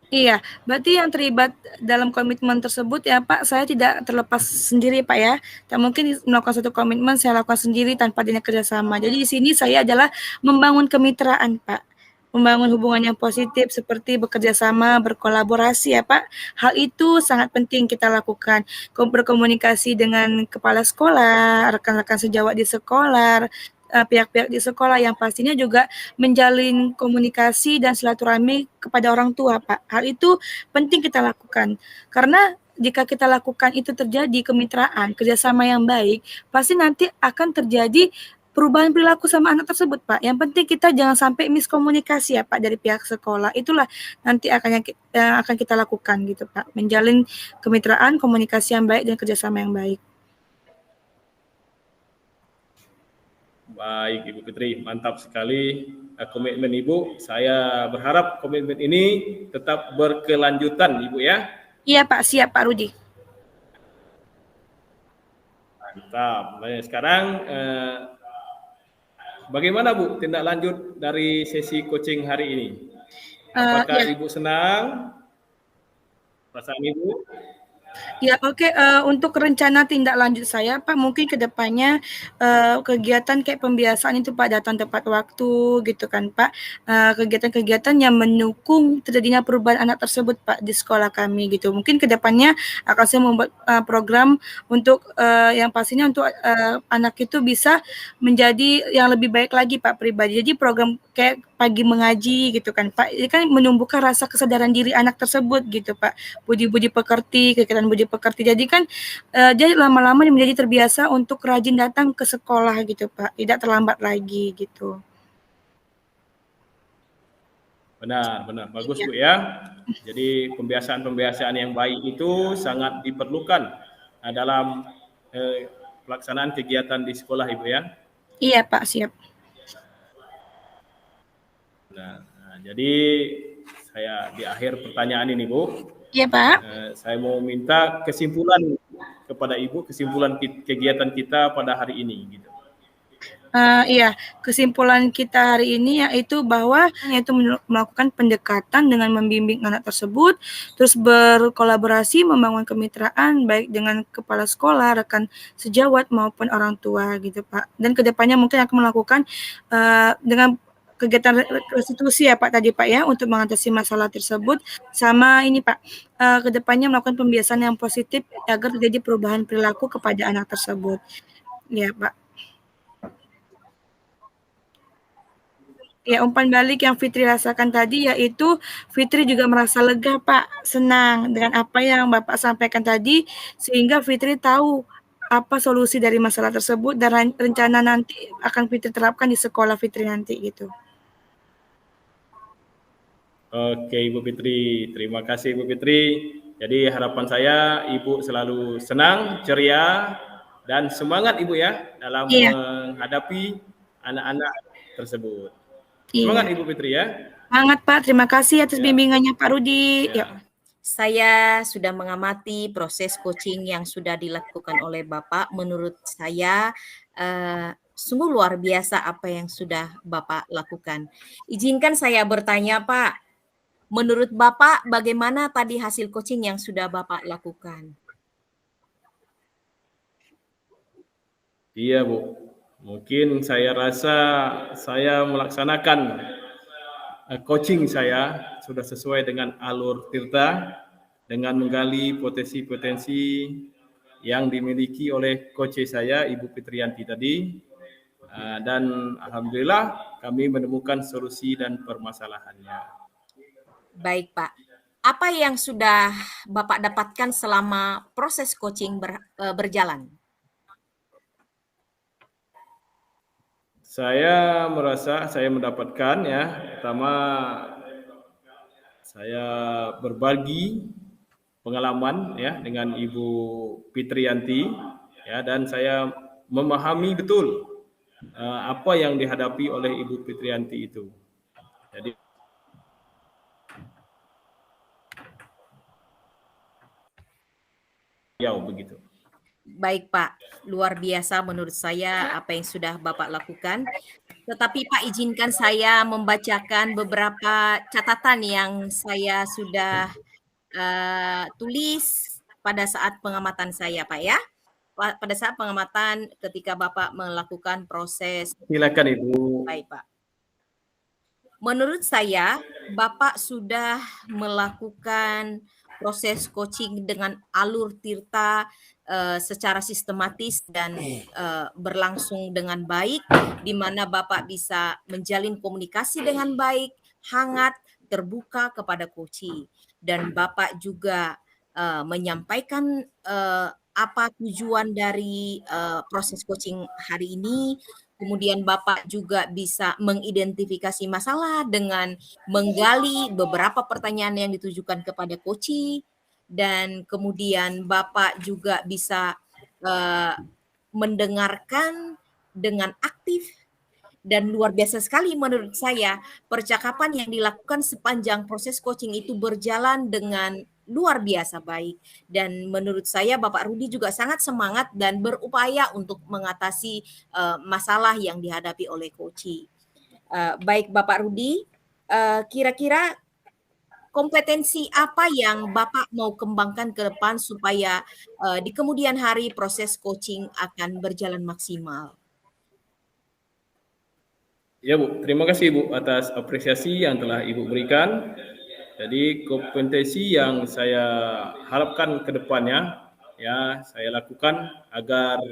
Iya, berarti yang terlibat dalam komitmen tersebut ya Pak, saya tidak terlepas sendiri Pak ya. Tak mungkin melakukan satu komitmen saya lakukan sendiri tanpa adanya kerjasama. Jadi di sini saya adalah membangun kemitraan Pak. Membangun hubungan yang positif seperti bekerja sama, berkolaborasi ya Pak. Hal itu sangat penting kita lakukan. Berkomunikasi dengan kepala sekolah, rekan-rekan sejawat di sekolah, pihak-pihak di sekolah yang pastinya juga menjalin komunikasi dan silaturahmi kepada orang tua, Pak. Hal itu penting kita lakukan. Karena jika kita lakukan itu terjadi kemitraan, kerjasama yang baik, pasti nanti akan terjadi perubahan perilaku sama anak tersebut, Pak. Yang penting kita jangan sampai miskomunikasi ya, Pak, dari pihak sekolah. Itulah nanti yang akan kita lakukan gitu, Pak. Menjalin kemitraan, komunikasi yang baik dan kerjasama yang baik. Baik Ibu Fitri, mantap sekali komitmen Ibu. Saya berharap komitmen ini tetap berkelanjutan Ibu ya. Iya Pak, siap Pak Rudi. Mantap. Nah, sekarang bagaimana Bu tindak lanjut dari sesi coaching hari ini? Apakah Ibu senang? Perasaan Ibu? Ya, oke. Untuk rencana tindak lanjut saya, Pak, mungkin ke depannya kegiatan kayak pembiasaan itu Pak, datang tepat waktu gitu kan Pak. Kegiatan-kegiatan yang mendukung terjadinya perubahan anak tersebut Pak di sekolah kami gitu. Mungkin ke depannya akan saya membuat program untuk yang pastinya untuk anak itu bisa menjadi yang lebih baik lagi Pak pribadi. Jadi program kayak pagi mengaji gitu kan Pak. Ini kan menumbuhkan rasa kesadaran diri anak tersebut gitu Pak. Budi-budi pekerti, kegiatan budi pekerti. Jadi kan dia lama-lama menjadi terbiasa untuk rajin datang ke sekolah gitu Pak. Tidak terlambat lagi gitu. Benar. Bagus Bu ya. Jadi pembiasaan-pembiasaan yang baik itu sangat diperlukan dalam pelaksanaan kegiatan di sekolah Ibu ya. Iya Pak, siap. Nah, jadi saya di akhir pertanyaan ini Bu. Iya Pak. Saya mau minta kesimpulan kepada Ibu, kesimpulan kegiatan kita pada hari ini gitu. Iya, kesimpulan kita hari ini yaitu melakukan pendekatan dengan membimbing anak tersebut, terus berkolaborasi, membangun kemitraan baik dengan kepala sekolah, rekan sejawat maupun orang tua gitu Pak. Dan kedepannya mungkin akan melakukan dengan kegiatan restitusi ya Pak tadi Pak ya untuk mengatasi masalah tersebut, sama ini Pak kedepannya melakukan pembiasaan yang positif agar terjadi perubahan perilaku kepada anak tersebut. Ya Pak. Ya, umpan balik yang Fitri rasakan tadi yaitu Fitri juga merasa lega Pak, senang dengan apa yang Bapak sampaikan tadi, sehingga Fitri tahu apa solusi dari masalah tersebut dan rencana nanti akan Fitri terapkan di sekolah Fitri nanti gitu. Oke Ibu Fitri, terima kasih Ibu Fitri. Jadi harapan saya Ibu selalu senang, ceria, dan semangat Ibu ya dalam menghadapi anak-anak tersebut. Semangat Ibu Fitri ya. Semangat Pak, terima kasih atas bimbingannya Pak Rudi. Ya. Saya sudah mengamati proses coaching yang sudah dilakukan oleh Bapak. Menurut saya sungguh luar biasa apa yang sudah Bapak lakukan. Izinkan saya bertanya Pak, menurut Bapak bagaimana tadi hasil coaching yang sudah Bapak lakukan? Iya Bu. Mungkin saya rasa saya melaksanakan coaching saya sudah sesuai dengan alur Tirta dengan menggali potensi-potensi yang dimiliki oleh coach saya Ibu Fitriyanti tadi, dan alhamdulillah kami menemukan solusi dan permasalahannya. Baik, Pak. Apa yang sudah Bapak dapatkan selama proses coaching berjalan? Saya merasa saya mendapatkan, ya, pertama saya berbagi pengalaman, ya, dengan Ibu Fitriyanti, ya, dan saya memahami betul apa yang dihadapi oleh Ibu Fitriyanti itu. Jadi begitu. Baik, Pak. Luar biasa menurut saya apa yang sudah Bapak lakukan. Tetapi Pak, izinkan saya membacakan beberapa catatan yang saya sudah tulis pada saat pengamatan saya, Pak, ya. Pada saat pengamatan ketika Bapak melakukan proses. Silakan, Ibu. Baik, Pak. Menurut saya, Bapak sudah melakukan proses coaching dengan alur Tirta secara sistematis dan berlangsung dengan baik, di mana Bapak bisa menjalin komunikasi dengan baik, hangat, terbuka kepada coaching. Dan Bapak juga menyampaikan apa tujuan dari proses coaching hari ini. Kemudian Bapak juga bisa mengidentifikasi masalah dengan menggali beberapa pertanyaan yang ditujukan kepada coaching, dan kemudian Bapak juga bisa mendengarkan dengan aktif. Dan luar biasa sekali menurut saya percakapan yang dilakukan sepanjang proses coaching itu berjalan dengan luar biasa baik. Dan menurut saya Bapak Rudi juga sangat semangat dan berupaya untuk mengatasi masalah yang dihadapi oleh coaching. Baik Bapak Rudi, kira-kira kompetensi apa yang Bapak mau kembangkan ke depan supaya di kemudian hari proses coaching akan berjalan maksimal? Ya, Bu, terima kasih, Bu, atas apresiasi yang telah Ibu berikan. Jadi kompetensi yang saya harapkan ke depannya, ya, saya lakukan agar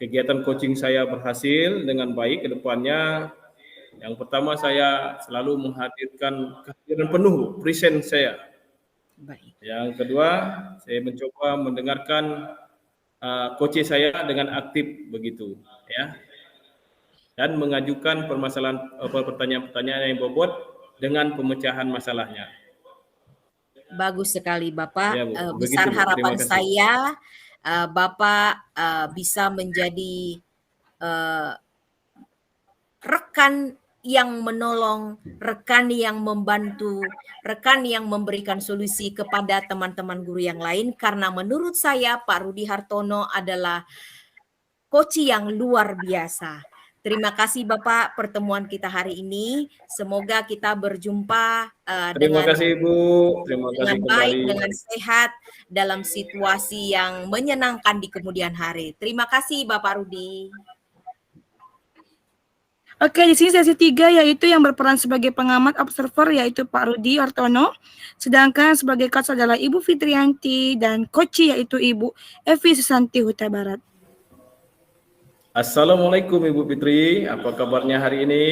kegiatan coaching saya berhasil dengan baik ke depannya. Yang pertama, saya selalu menghadirkan kehadiran penuh present saya. Baik. Yang kedua, saya mencoba mendengarkan coach saya dengan aktif begitu, ya. Dan mengajukan pertanyaan-pertanyaan yang bobot dengan pemecahan masalahnya. Bagus sekali Bapak. Ya, Bu. Besar Begitu, Bu. harapan Terima kasih. saya Bapak bisa menjadi rekan yang menolong, rekan yang membantu, rekan yang memberikan solusi kepada teman-teman guru yang lain, karena menurut saya Pak Rudi Hartono adalah coach yang luar biasa. Terima kasih Bapak pertemuan kita hari ini. Semoga kita berjumpa Terima kasih, Bu. Terima kasih dengan baik, kembali. dengan sehat, dalam situasi yang menyenangkan di kemudian hari. Terima kasih Bapak Rudi. Oke, di sini sesi 3 yaitu yang berperan sebagai pengamat observer yaitu Pak Rudi Hartono, sedangkan sebagai coach adalah Ibu Fitriyanti dan coach yaitu Ibu Evi Susanti Huta Barat. Assalamualaikum Ibu Fitri, apa kabarnya hari ini?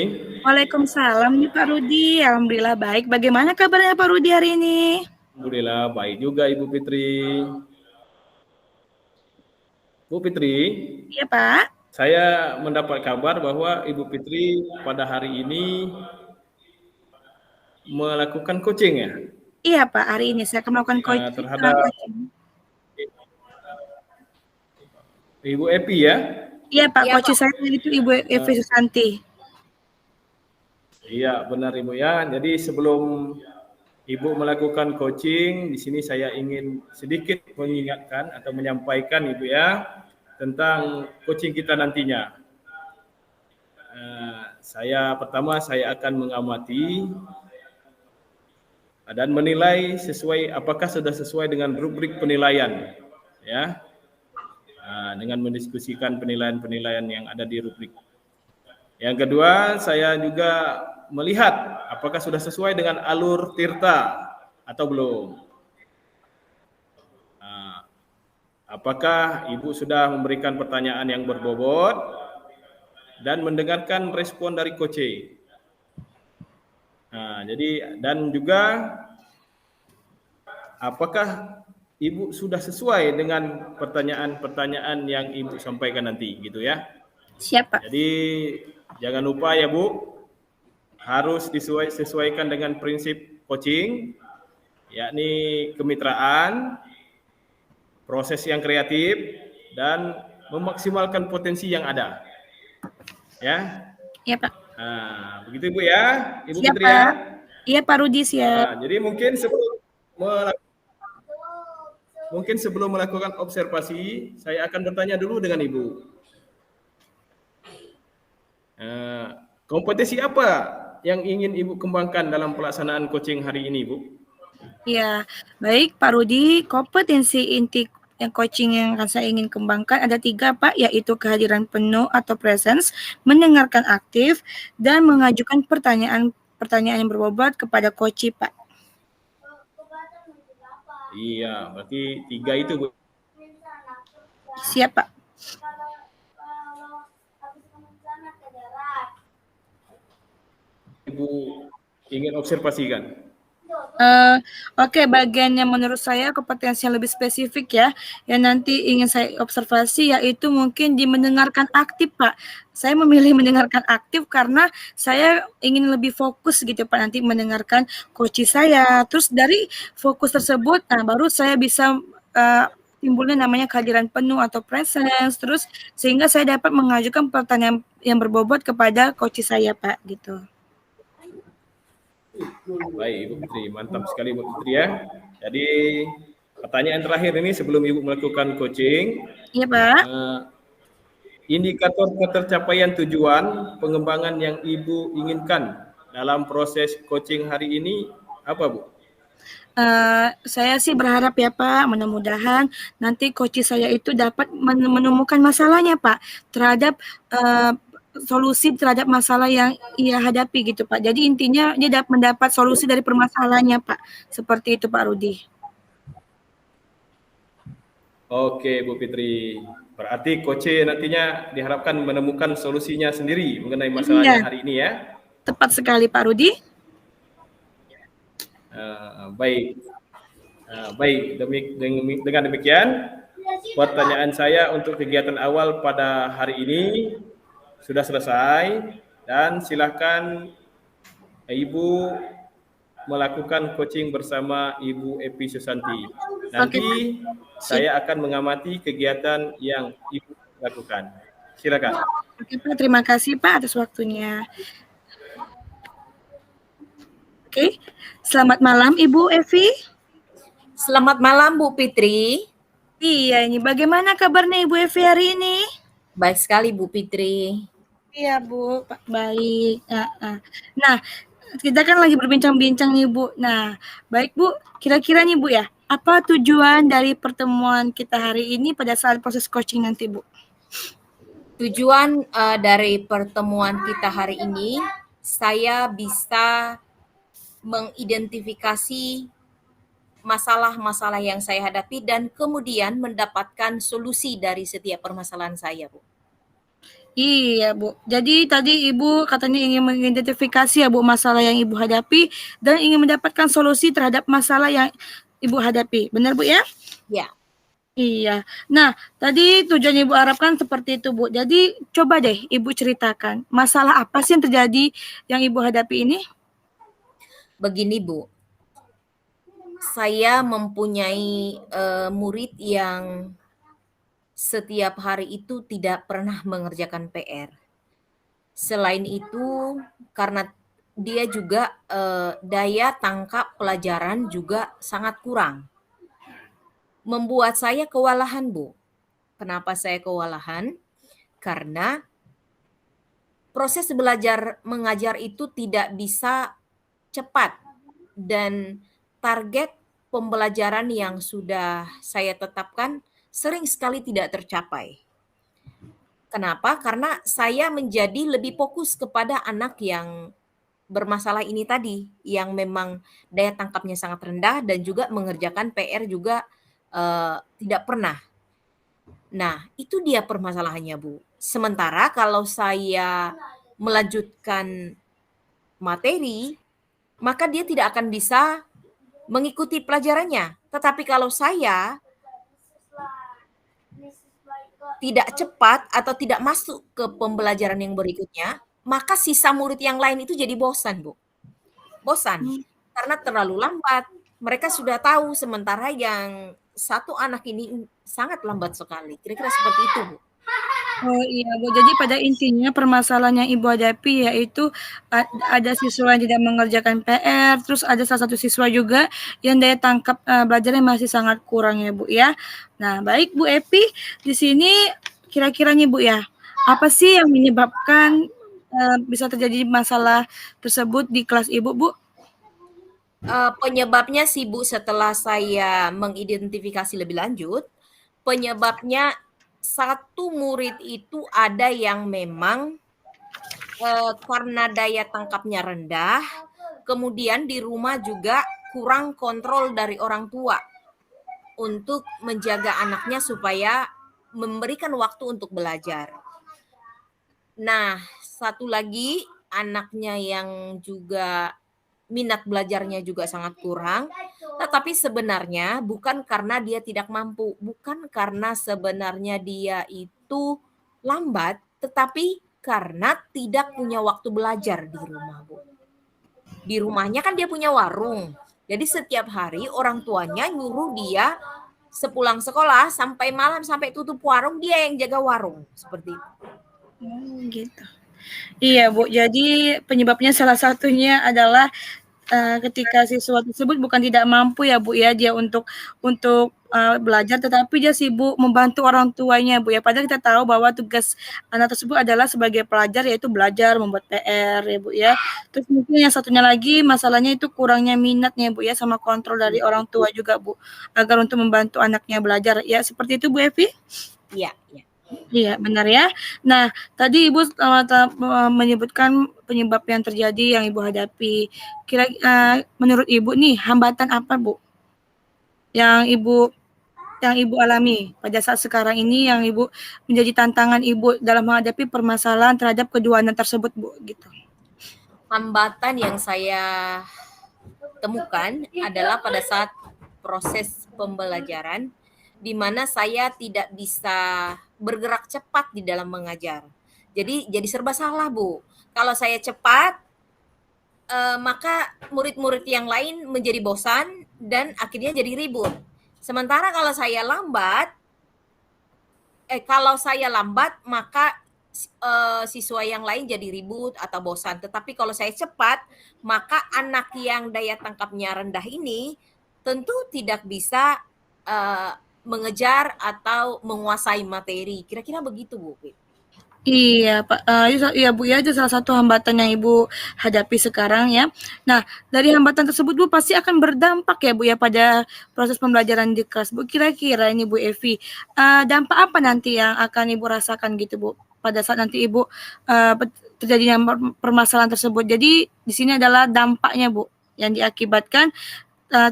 Waalaikumsalam nih Pak Rudi, alhamdulillah baik. Bagaimana kabarnya Pak Rudi hari ini? Alhamdulillah baik juga Ibu Fitri. Bu Fitri? Iya Pak. Saya mendapat kabar bahwa Ibu Fitri pada hari ini melakukan coaching, ya? Iya Pak, hari ini saya akan melakukan coaching terhadap Ibu Epi, ya? Iya Pak, Iya, coach Pak. saya itu Ibu Evi Susanti. Iya, benar Ibu, ya. Jadi sebelum Ibu melakukan coaching, di sini saya ingin sedikit mengingatkan atau menyampaikan Ibu, ya, tentang coaching kita nantinya. Pertama saya akan mengamati dan menilai apakah sudah sesuai dengan rubrik penilaian, ya, dengan mendiskusikan penilaian-penilaian yang ada di rubrik. Yang kedua, saya juga melihat apakah sudah sesuai dengan alur Tirta atau belum. Apakah Ibu sudah memberikan pertanyaan yang berbobot dan mendengarkan respon dari coach? Jadi dan juga apakah Ibu sudah sesuai dengan pertanyaan-pertanyaan yang Ibu sampaikan nanti, gitu ya? Siap, Pak. Jadi jangan lupa ya Bu, harus disesuaikan dengan prinsip coaching, yakni kemitraan, proses yang kreatif, dan memaksimalkan potensi yang ada. Ya, Iya, Pak. begitu Ibu ya, Ibu Siap, Fitri ya. Pak. Iya, Pak Rudi, siap. Jadi mungkin sebelum melakukan observasi, saya akan bertanya dulu dengan Ibu. Kompetensi apa yang ingin Ibu kembangkan dalam pelaksanaan coaching hari ini, Bu? Ya, baik Pak Rudi, kompetensi inti yang coaching yang akan saya ingin kembangkan ada 3 Pak, yaitu kehadiran penuh atau presence, mendengarkan aktif, dan mengajukan pertanyaan yang berbobot kepada coach Pak. Iya, berarti 3 itu Bu. Siap Pak. Ibu ingin observasikan. Oke, bagian yang menurut saya kompetensi yang lebih spesifik ya, yang nanti ingin saya observasi yaitu mungkin di mendengarkan aktif Pak. Saya memilih mendengarkan aktif karena saya ingin lebih fokus gitu Pak nanti mendengarkan coach saya. Terus dari fokus tersebut, baru saya bisa timbulnya namanya kehadiran penuh atau presence. Terus sehingga saya dapat mengajukan pertanyaan yang berbobot kepada coach saya Pak gitu. Baik Ibu Fitri, mantap sekali Ibu Fitri ya. Jadi pertanyaan terakhir ini sebelum Ibu melakukan coaching. Iya Pak. Indikator ketercapaian tujuan pengembangan yang Ibu inginkan dalam proses coaching hari ini apa Bu? Saya sih berharap ya Pak, mudah-mudahan nanti coach saya itu dapat menemukan masalahnya Pak terhadap solusi terhadap masalah yang ia hadapi gitu Pak. Jadi intinya dia dapat mendapat solusi dari permasalahannya Pak. Seperti itu Pak Rudi. Oke Bu Fitri, berarti coach nantinya diharapkan menemukan solusinya sendiri mengenai masalahnya hari ini ya. Tepat sekali Pak Rudi. Baik, dengan demikian pertanyaan saya untuk kegiatan awal pada hari ini sudah selesai dan silakan Ibu melakukan coaching bersama Ibu Epi Susanti. Nanti saya akan mengamati kegiatan yang Ibu lakukan. Silakan. Oke Pak, terima kasih Pak atas waktunya. Oke, selamat malam Ibu Evi. Selamat malam Bu Fitri. Iya, ini bagaimana kabarnya Ibu Evi hari ini? Baik sekali Bu Fitri. Iya Bu, baik. Nah, kita kan lagi berbincang-bincang nih Bu. Nah, baik Bu, kira-kira nih Bu ya, apa tujuan dari pertemuan kita hari ini pada saat proses coaching nanti Bu? Tujuan dari pertemuan kita hari ini, saya bisa mengidentifikasi masalah-masalah yang saya hadapi dan kemudian mendapatkan solusi dari setiap permasalahan saya, Bu. Iya Bu, jadi tadi Ibu katanya ingin mengidentifikasi ya Bu masalah yang Ibu hadapi dan ingin mendapatkan solusi terhadap masalah yang Ibu hadapi, benar Bu ya? Ya. Iya. Nah, tadi tujuan Ibu harapkan seperti itu Bu. Jadi coba deh Ibu ceritakan masalah apa sih yang terjadi yang Ibu hadapi ini? Begini Bu, saya mempunyai murid yang setiap hari itu tidak pernah mengerjakan PR. Selain itu, karena dia juga daya tangkap pelajaran juga sangat kurang. Membuat saya kewalahan, Bu. Kenapa saya kewalahan? Karena proses belajar mengajar itu tidak bisa cepat dan target pembelajaran yang sudah saya tetapkan sering sekali tidak tercapai. Kenapa? Karena saya menjadi lebih fokus kepada anak yang bermasalah ini tadi, yang memang daya tangkapnya sangat rendah dan juga mengerjakan PR juga tidak pernah. Nah, itu dia permasalahannya, Bu. Sementara kalau saya melanjutkan materi, maka dia tidak akan bisa mengikuti pelajarannya. Tetapi kalau saya tidak cepat atau tidak masuk ke pembelajaran yang berikutnya, maka sisa murid yang lain itu jadi bosan, Bu. Bosan, karena terlalu lambat. Mereka sudah tahu, sementara yang satu anak ini sangat lambat sekali. Kira-kira seperti itu, Bu. Oh iya, Bu. Jadi pada intinya permasalahan yang Ibu hadapi yaitu ada siswa yang tidak mengerjakan PR, terus ada salah satu siswa juga yang daya tangkap belajarnya masih sangat kurang ya, Bu ya. Nah, baik Bu Epi, di sini kira-kira nih Bu ya, apa sih yang menyebabkan bisa terjadi masalah tersebut di kelas Ibu, Bu? Penyebabnya sih, Bu, setelah saya mengidentifikasi lebih lanjut, penyebabnya satu murid itu ada yang memang karena daya tangkapnya rendah, kemudian di rumah juga kurang kontrol dari orang tua untuk menjaga anaknya supaya memberikan waktu untuk belajar. Nah, satu lagi anaknya yang juga minat belajarnya juga sangat kurang, tetapi sebenarnya bukan karena dia tidak mampu, bukan karena sebenarnya dia itu lambat, tetapi karena tidak punya waktu belajar di rumah, Bu. Di rumahnya kan dia punya warung. Jadi setiap hari orang tuanya nyuruh dia sepulang sekolah sampai malam, sampai tutup warung, dia yang jaga warung, seperti itu. Oh, gitu. Iya, Bu. Jadi penyebabnya salah satunya adalah ketika siswa tersebut bukan tidak mampu ya, Bu ya, dia untuk belajar, tetapi dia sibuk membantu orang tuanya, Bu ya. Padahal kita tahu bahwa tugas anak tersebut adalah sebagai pelajar, yaitu belajar, membuat PR ya, Bu ya. Terus mungkin yang satunya lagi masalahnya itu kurangnya minatnya, Bu ya, sama kontrol dari orang tua juga, Bu, agar untuk membantu anaknya belajar. Ya, seperti itu, Bu Evi? Iya, iya. Iya, benar ya. Nah, tadi Ibu menyebutkan penyebab yang terjadi yang Ibu hadapi. Menurut Ibu nih, hambatan apa, Bu, yang Ibu alami pada saat sekarang ini yang Ibu menjadi tantangan Ibu dalam menghadapi permasalahan terhadap kedua anak tersebut, Bu, gitu? Hambatan yang saya temukan adalah pada saat proses pembelajaran, di mana saya tidak bisa bergerak cepat di dalam mengajar. Jadi serba salah, Bu. Kalau saya cepat, maka murid-murid yang lain menjadi bosan dan akhirnya jadi ribut. Sementara kalau saya lambat maka siswa yang lain jadi ribut atau bosan. Tetapi kalau saya cepat, maka anak yang daya tangkapnya rendah ini tentu tidak bisa mengejar atau menguasai materi. Kira-kira begitu, Bu. Iya, Pak. Iya, Bu ya, itu salah satu hambatan yang Ibu hadapi sekarang ya. Nah, dari hambatan tersebut Bu pasti akan berdampak ya Bu ya pada proses pembelajaran di kelas Bu. Kira-kira ini Bu Evi, dampak apa nanti yang akan Ibu rasakan gitu Bu pada saat nanti Ibu terjadinya permasalahan tersebut. Jadi di sini adalah dampaknya Bu yang diakibatkan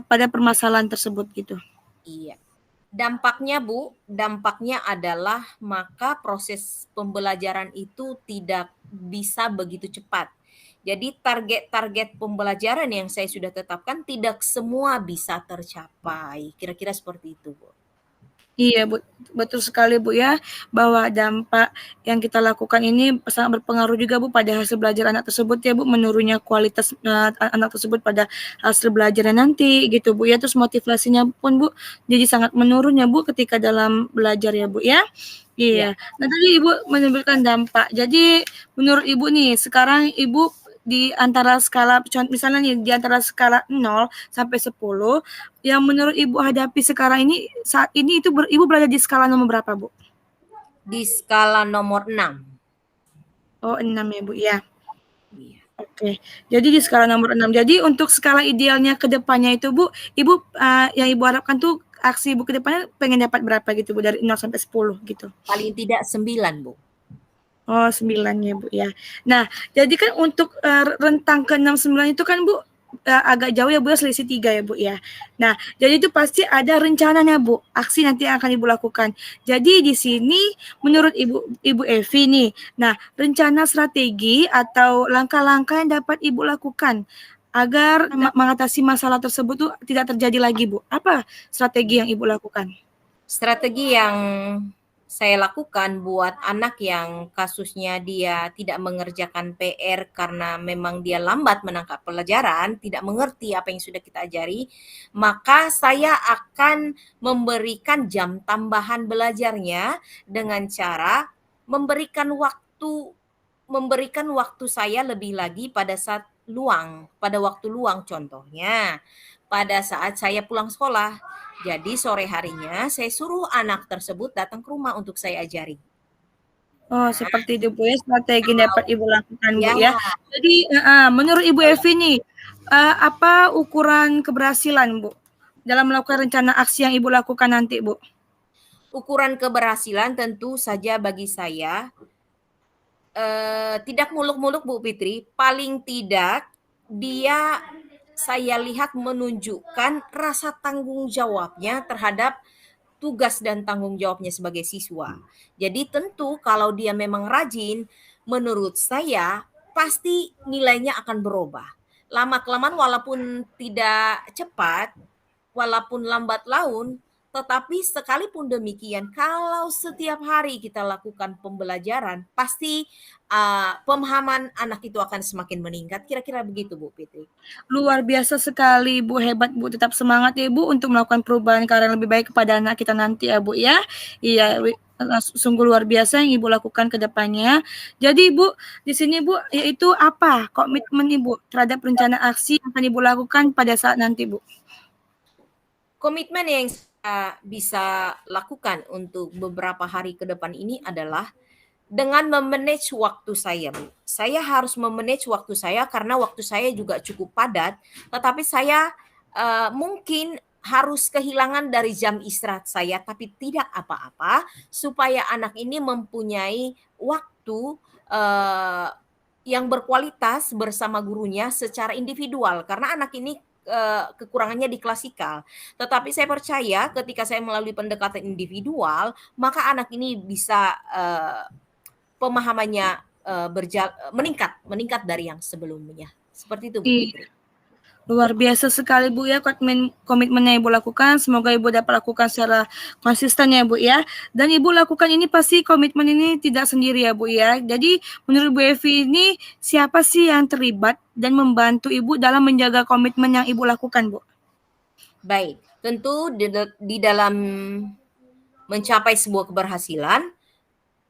pada permasalahan tersebut gitu. Iya. Dampaknya, Bu, dampaknya adalah maka proses pembelajaran itu tidak bisa begitu cepat. Jadi target-target pembelajaran yang saya sudah tetapkan tidak semua bisa tercapai. Kira-kira seperti itu, Bu. Iya, Bu, betul sekali Bu ya, bahwa dampak yang kita lakukan ini sangat berpengaruh juga Bu pada hasil belajar anak tersebut ya Bu, menurunnya kualitas anak tersebut pada hasil belajarnya nanti gitu Bu ya, terus motivasinya pun Bu jadi sangat menurun ya Bu ketika dalam belajar ya Bu ya. Iya. Nah tadi Ibu menyebutkan dampak, jadi menurut Ibu nih sekarang Ibu di antara skala misalnya nih di antara skala 0 sampai 10 yang menurut Ibu hadapi sekarang ini saat ini itu Ibu berada di skala nomor berapa, Bu? Di skala nomor 6. Oh, 6 ya, Bu ya. Iya. Oke. Jadi di skala nomor 6. Jadi untuk skala idealnya ke depannya itu, Bu, Ibu yang Ibu harapkan tuh aksi Ibu ke depannya pengen dapat berapa gitu, Bu, dari 0 sampai 10 gitu? Paling tidak 9, Bu. Oh, 9 ya, Bu, ya. Nah, jadi kan untuk, rentang ke-6, 9 itu kan, Bu, agak jauh ya, Bu, ya, selisih 3 ya, Bu, ya. Nah, jadi itu pasti ada rencananya, Bu, aksi nanti yang akan Ibu lakukan. Jadi di sini menurut Ibu Evi nih, nah rencana strategi atau langkah-langkah yang dapat Ibu lakukan agar mengatasi masalah tersebut tuh tidak terjadi lagi, Bu. Apa strategi yang Ibu lakukan? Strategi yang saya lakukan buat anak yang kasusnya dia tidak mengerjakan PR karena memang dia lambat menangkap pelajaran, tidak mengerti apa yang sudah kita ajari, maka saya akan memberikan jam tambahan belajarnya dengan cara memberikan waktu saya lebih lagi pada saat luang, pada waktu luang contohnya pada saat saya pulang sekolah. Jadi sore harinya saya suruh anak tersebut datang ke rumah untuk saya ajari. Oh, seperti itu, Bu, ya, strategi yang dapat Ibu lakukan, Bu, Ya, ya. Jadi menurut Ibu Evi nih, apa ukuran keberhasilan, Bu, dalam melakukan rencana aksi yang Ibu lakukan nanti, Bu? ukuran keberhasilan tentu saja bagi saya tidak muluk-muluk Bu Fitri, paling tidak dia saya lihat menunjukkan rasa tanggung jawabnya terhadap tugas dan tanggung jawabnya sebagai siswa. Jadi tentu kalau dia memang rajin, menurut saya pasti nilainya akan berubah. Lama-kelamaan walaupun tidak cepat, walaupun lambat laun, tetapi sekalipun demikian, kalau setiap hari kita lakukan pembelajaran, pasti pemahaman anak itu akan semakin meningkat. Kira-kira begitu, Bu Fitri. Luar biasa sekali, Bu, hebat, Bu, tetap semangat ya, Bu, untuk melakukan perubahan ke arah yang lebih baik kepada anak kita nanti ya, Bu, ya. Iya, sungguh luar biasa yang Ibu lakukan ke depannya. Jadi, Bu, di sini, Bu, yaitu apa komitmen Ibu terhadap rencana aksi yang akan Ibu lakukan pada saat nanti, Bu? Komitmen yang saya bisa lakukan untuk beberapa hari ke depan ini adalah dengan memanage waktu saya, Bu. Saya harus memanage waktu saya karena waktu saya juga cukup padat, tetapi saya mungkin harus kehilangan dari jam istirahat saya, tapi tidak apa-apa supaya anak ini mempunyai waktu yang berkualitas bersama gurunya secara individual karena anak ini kekurangannya di klasikal. Tetapi saya percaya ketika saya melalui pendekatan individual, maka anak ini bisa pemahamannya meningkat dari yang sebelumnya. Seperti itu, Bu Iya. Fitri. Luar biasa sekali, Bu, ya, komitmen yang Ibu lakukan. Semoga Ibu dapat lakukan secara konsisten ya, Bu, ya. Dan Ibu lakukan ini pasti komitmen ini tidak sendiri ya, Bu, ya. Jadi menurut Bu Evi ini siapa sih yang terlibat dan membantu Ibu dalam menjaga komitmen yang Ibu lakukan, Bu? Baik, tentu di dalam mencapai sebuah keberhasilan,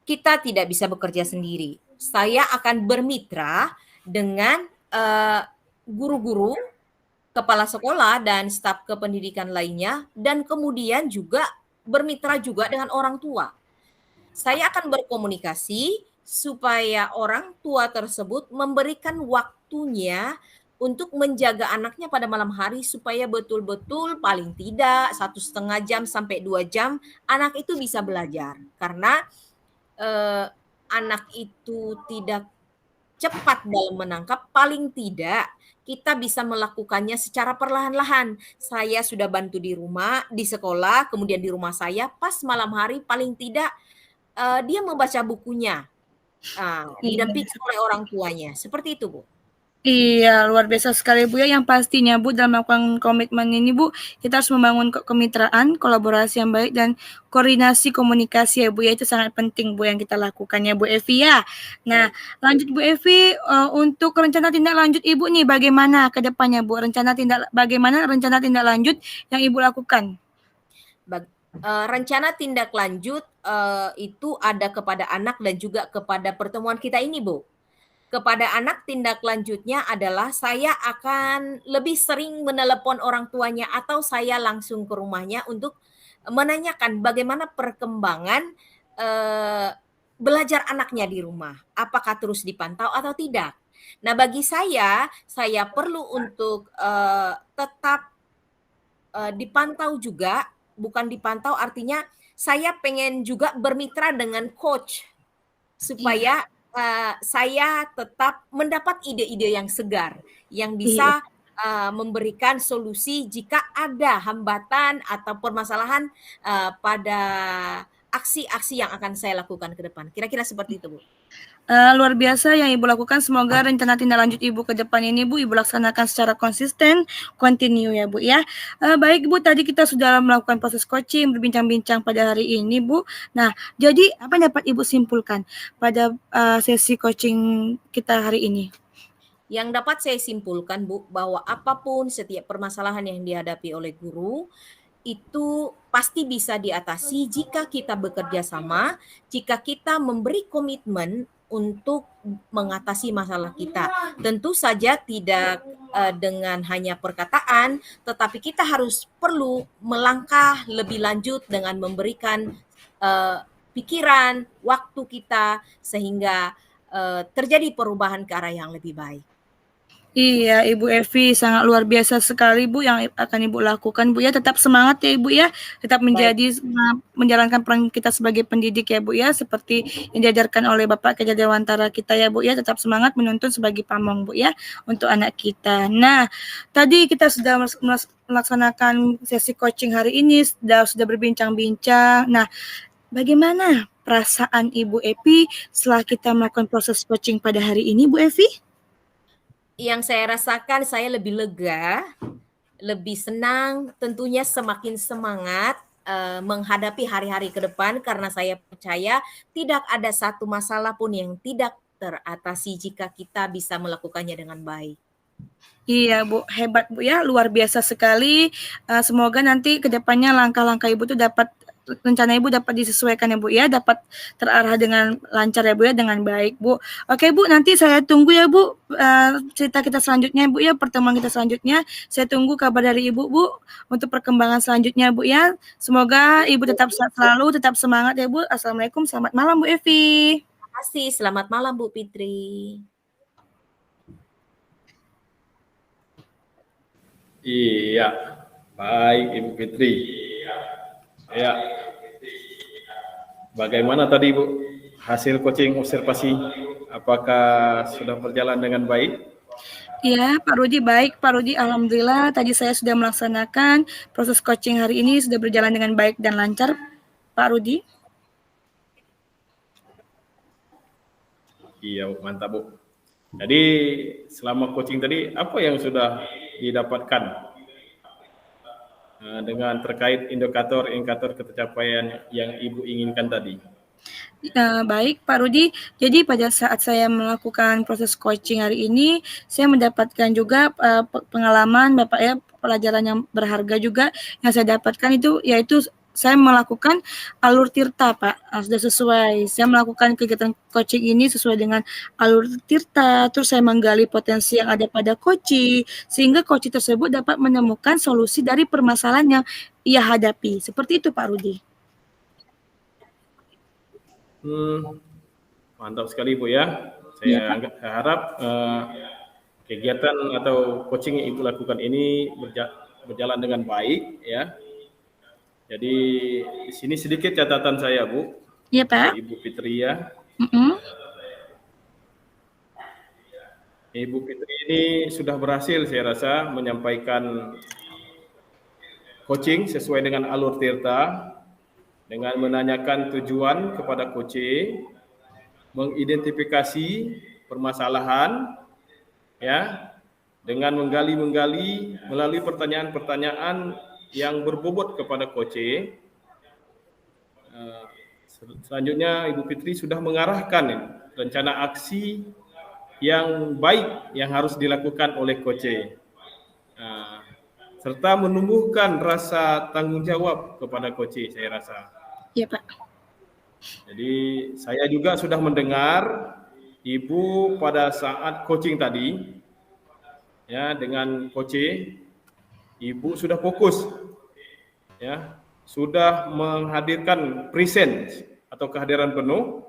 kita tidak bisa bekerja sendiri. Saya akan bermitra dengan guru-guru, kepala sekolah dan staf kependidikan lainnya dan kemudian juga bermitra juga dengan orang tua. Saya akan berkomunikasi supaya orang tua tersebut memberikan waktunya untuk menjaga anaknya pada malam hari supaya betul-betul paling tidak 1,5 jam sampai 2 jam anak itu bisa belajar. Karena anak itu tidak cepat dalam menangkap, paling tidak kita bisa melakukannya secara perlahan-lahan. Saya sudah bantu di rumah, di sekolah, kemudian di rumah saya, pas malam hari paling tidak dia membaca bukunya, didampingi oleh orang tuanya. Seperti itu, Bu. Iya, luar biasa sekali, Bu, ya. Yang pastinya, Bu, dalam melakukan komitmen ini, Bu, kita harus membangun kemitraan, kolaborasi yang baik, dan koordinasi komunikasi ya, Bu, ya. Itu sangat penting, Bu, yang kita lakukan ya, Bu Evi, ya. Nah, lanjut Bu Evi, untuk rencana tindak lanjut Ibu nih, bagaimana ke depannya, Bu? Bagaimana rencana tindak lanjut yang Ibu lakukan? Rencana tindak lanjut itu ada kepada anak dan juga kepada pertemuan kita ini, Bu. Kepada anak tindak lanjutnya adalah saya akan lebih sering menelepon orang tuanya atau saya langsung ke rumahnya untuk menanyakan bagaimana perkembangan belajar anaknya di rumah. Apakah terus dipantau atau tidak? Nah, bagi saya perlu untuk tetap dipantau juga, bukan dipantau artinya saya pengen juga bermitra dengan coach supaya saya tetap mendapat ide-ide yang segar, yang bisa memberikan solusi jika ada hambatan atau permasalahan pada aksi-aksi yang akan saya lakukan ke depan. Kira-kira seperti itu, Bu. Luar biasa yang Ibu lakukan. Semoga rencana tindak lanjut Ibu ke depan ini, Bu, Ibu laksanakan secara konsisten, continue ya, Bu, ya. Baik, Bu, tadi kita sudah melakukan proses coaching, berbincang-bincang pada hari ini, Bu. Nah, jadi apa yang dapat Ibu simpulkan pada sesi coaching kita hari ini? Yang dapat saya simpulkan, Bu, bahwa apapun setiap permasalahan yang dihadapi oleh guru, itu pasti bisa diatasi jika kita bekerja sama, jika kita memberi komitmen untuk mengatasi masalah kita. Tentu saja tidak dengan hanya perkataan, tetapi kita harus perlu melangkah lebih lanjut dengan memberikan pikiran, waktu kita, sehingga terjadi perubahan ke arah yang lebih baik. Iya, Ibu Evi sangat luar biasa sekali, Bu, yang akan Ibu lakukan, Bu, ya. Tetap semangat ya, Ibu, ya. Tetap menjalankan peran kita sebagai pendidik ya, Bu, ya. Seperti yang diajarkan oleh Bapak Keja Dewantara kita ya, Bu, ya. Tetap semangat menuntun sebagai pamong, Bu, ya, untuk anak kita. Nah, tadi kita sudah melaksanakan sesi coaching hari ini, sudah berbincang-bincang. Nah, bagaimana perasaan Ibu Evi setelah kita melakukan proses coaching pada hari ini, Bu Evi? Yang saya rasakan saya lebih lega, lebih senang, tentunya semakin semangat menghadapi hari-hari ke depan karena saya percaya tidak ada satu masalah pun yang tidak teratasi jika kita bisa melakukannya dengan baik. Iya, Bu, hebat, Bu, ya, luar biasa sekali. Semoga nanti ke depannya langkah-langkah Ibu tuh rencana Ibu dapat disesuaikan ya, Bu, ya, dapat terarah dengan lancar ya, Bu, ya, dengan baik, Bu. Oke, Bu, nanti saya tunggu ya, Bu, cerita kita selanjutnya, Bu, ya, pertemuan kita selanjutnya. Saya tunggu kabar dari Ibu, Bu, untuk perkembangan selanjutnya, Bu, ya. Semoga Ibu tetap sehat selalu, tetap semangat ya, Bu. Assalamualaikum, selamat malam, Bu Evi. Terima kasih, selamat malam, Bu Fitri. Iya, baik Ibu Fitri. Ya, bagaimana tadi Bu hasil coaching observasi? Apakah sudah berjalan dengan baik? Iya, Pak Rudi, baik. Pak Rudi, alhamdulillah tadi saya sudah melaksanakan proses coaching hari ini sudah berjalan dengan baik dan lancar, Pak Rudi. Iya, mantap Bu. Jadi selama coaching tadi apa yang sudah didapatkan dengan terkait indikator ketercapaian yang Ibu inginkan tadi? Baik, Pak Rudi. Jadi pada saat saya melakukan proses coaching hari ini, saya mendapatkan juga pengalaman Bapak ya, pelajaran yang berharga juga yang saya dapatkan itu yaitu saya melakukan alur tirta, Pak. Sudah sesuai. Saya melakukan kegiatan coaching ini sesuai dengan alur tirta. Terus saya menggali potensi yang ada pada coach, sehingga coach tersebut dapat menemukan solusi dari permasalahan yang ia hadapi. Seperti itu, Pak Rudi. Mantap sekali Bu ya. Saya harap kegiatan atau coaching yang Ibu lakukan ini berjalan dengan baik ya. Jadi di sini sedikit catatan saya Bu. Iya Pak. Ibu Fitri ya. Ibu Fitri ini sudah berhasil saya rasa menyampaikan coaching sesuai dengan alur tirta dengan menanyakan tujuan kepada coaching, mengidentifikasi permasalahan ya, dengan menggali melalui pertanyaan-pertanyaan yang berbobot kepada coaching. Selanjutnya Ibu Fitri sudah mengarahkan rencana aksi yang baik yang harus dilakukan oleh coaching, serta menumbuhkan rasa tanggung jawab kepada coaching saya rasa. Iya Pak. Jadi saya juga sudah mendengar Ibu pada saat coaching tadi ya, dengan coaching Ibu sudah fokus ya, sudah menghadirkan present atau kehadiran penuh,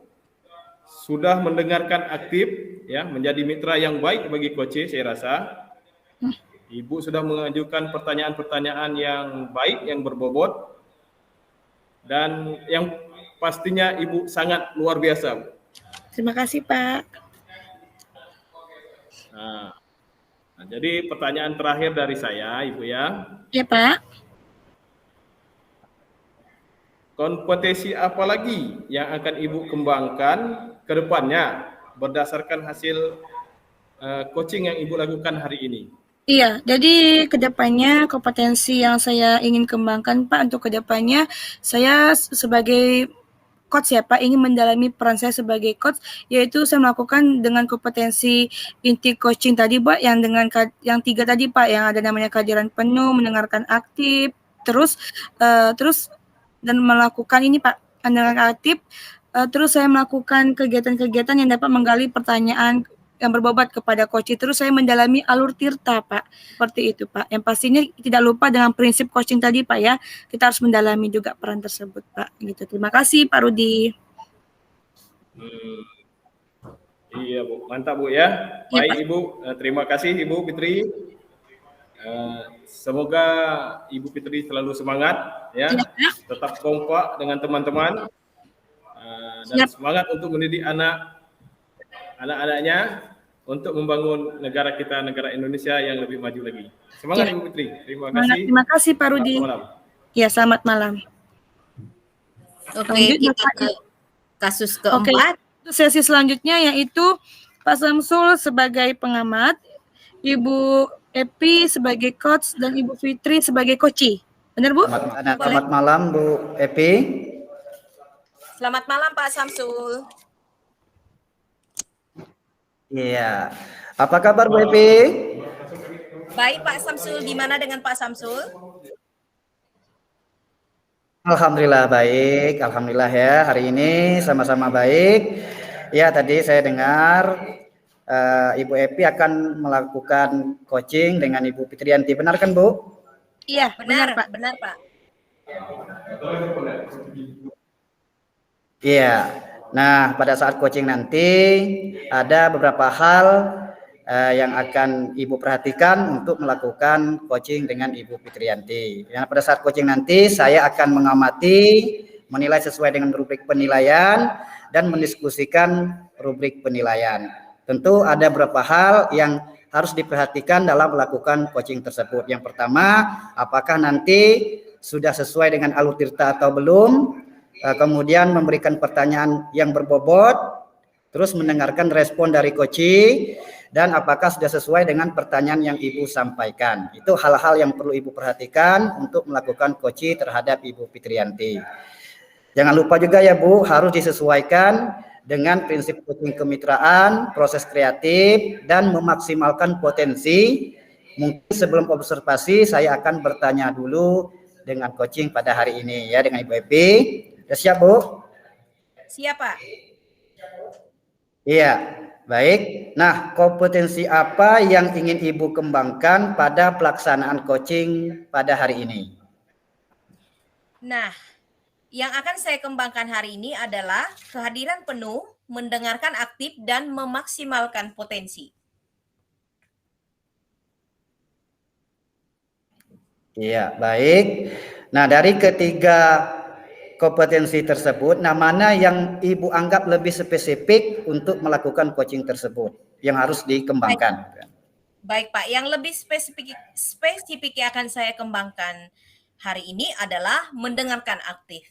sudah mendengarkan aktif ya, menjadi mitra yang baik bagi coaching saya rasa. Ibu sudah mengajukan pertanyaan-pertanyaan yang baik, yang berbobot, dan yang pastinya Ibu sangat luar biasa. Terima kasih, Pak. Nah, jadi pertanyaan terakhir dari saya, Ibu ya. Ya, Pak. Kompetensi apa lagi yang akan Ibu kembangkan ke depannya berdasarkan hasil coaching yang Ibu lakukan hari ini? Iya, jadi kedepannya kompetensi yang saya ingin kembangkan, Pak, untuk kedepannya saya sebagai coach ya Pak, ingin mendalami peran saya sebagai coach, yaitu saya melakukan dengan kompetensi inti coaching tadi Pak, yang dengan yang 3 tadi Pak, yang ada namanya kehadiran penuh, mendengarkan aktif, terus dan melakukan ini Pak, mendengarkan aktif, terus saya melakukan kegiatan-kegiatan yang dapat menggali pertanyaan yang berbobot kepada coaching. Terus saya mendalami alur tirta, Pak. Seperti itu, Pak. Yang pastinya tidak lupa dengan prinsip coaching tadi, Pak ya. Kita harus mendalami juga peran tersebut, Pak. Gitu. Terima kasih, Pak Rudi. Iya, Bu. Mantap, Bu ya. Baik, Ibu. Terima kasih, Ibu Fitri. Semoga Ibu Fitri selalu semangat, ya. Tetap kompak dengan teman-teman dan semangat untuk mendidik anak-anaknya untuk membangun negara kita, negara Indonesia yang lebih maju lagi. Semangat Ibu Fitri. Terima kasih. Terima kasih Pak Rudi. Selamat malam. Ya, selamat malam. Oke, kita ke kasus keempat. Sesi selanjutnya yaitu Pak Samsul sebagai pengamat, Ibu Epi sebagai coach, dan Ibu Fitri sebagai coachee. Benar, Bu? Selamat malam, Bu Epi. Selamat malam, Pak Samsul. Iya. Apa kabar, Bu Epi? Baik, Pak Samsul. Gimana dengan Pak Samsul? Alhamdulillah baik. Alhamdulillah ya. Hari ini sama-sama baik. Ya, tadi saya dengar Ibu Epi akan melakukan coaching dengan Ibu Fitrianti. Benar kan, Bu? Iya, benar, Pak. Benar, Pak. Iya. Nah, pada saat coaching nanti ada beberapa hal yang akan Ibu perhatikan untuk melakukan coaching dengan Ibu Fitrianti. Yang pada saat coaching nanti saya akan mengamati, menilai sesuai dengan rubrik penilaian dan mendiskusikan rubrik penilaian. Tentu ada beberapa hal yang harus diperhatikan dalam melakukan coaching tersebut. Yang pertama, apakah nanti sudah sesuai dengan alur tirta atau belum? Kemudian memberikan pertanyaan yang berbobot, terus mendengarkan respon dari coachee, dan apakah sudah sesuai dengan pertanyaan yang Ibu sampaikan. Itu hal-hal yang perlu Ibu perhatikan untuk melakukan coaching terhadap Ibu Fitrianti. Jangan lupa juga ya Bu, harus disesuaikan dengan prinsip coaching kemitraan, proses kreatif, dan memaksimalkan potensi. Mungkin sebelum observasi saya akan bertanya dulu dengan coaching pada hari ini ya dengan Ibu Epi. Sudah siap Bu? Siap Pak. Iya, baik. Nah, kompetensi apa yang ingin Ibu kembangkan pada pelaksanaan coaching pada hari ini? Nah, yang akan saya kembangkan hari ini adalah kehadiran penuh, mendengarkan aktif, dan memaksimalkan potensi. Iya, baik. Nah, dari ketiga kompetensi tersebut, nah mana yang Ibu anggap lebih spesifik untuk melakukan coaching tersebut yang harus dikembangkan? Baik Pak, yang lebih spesifik yang akan saya kembangkan hari ini adalah mendengarkan aktif.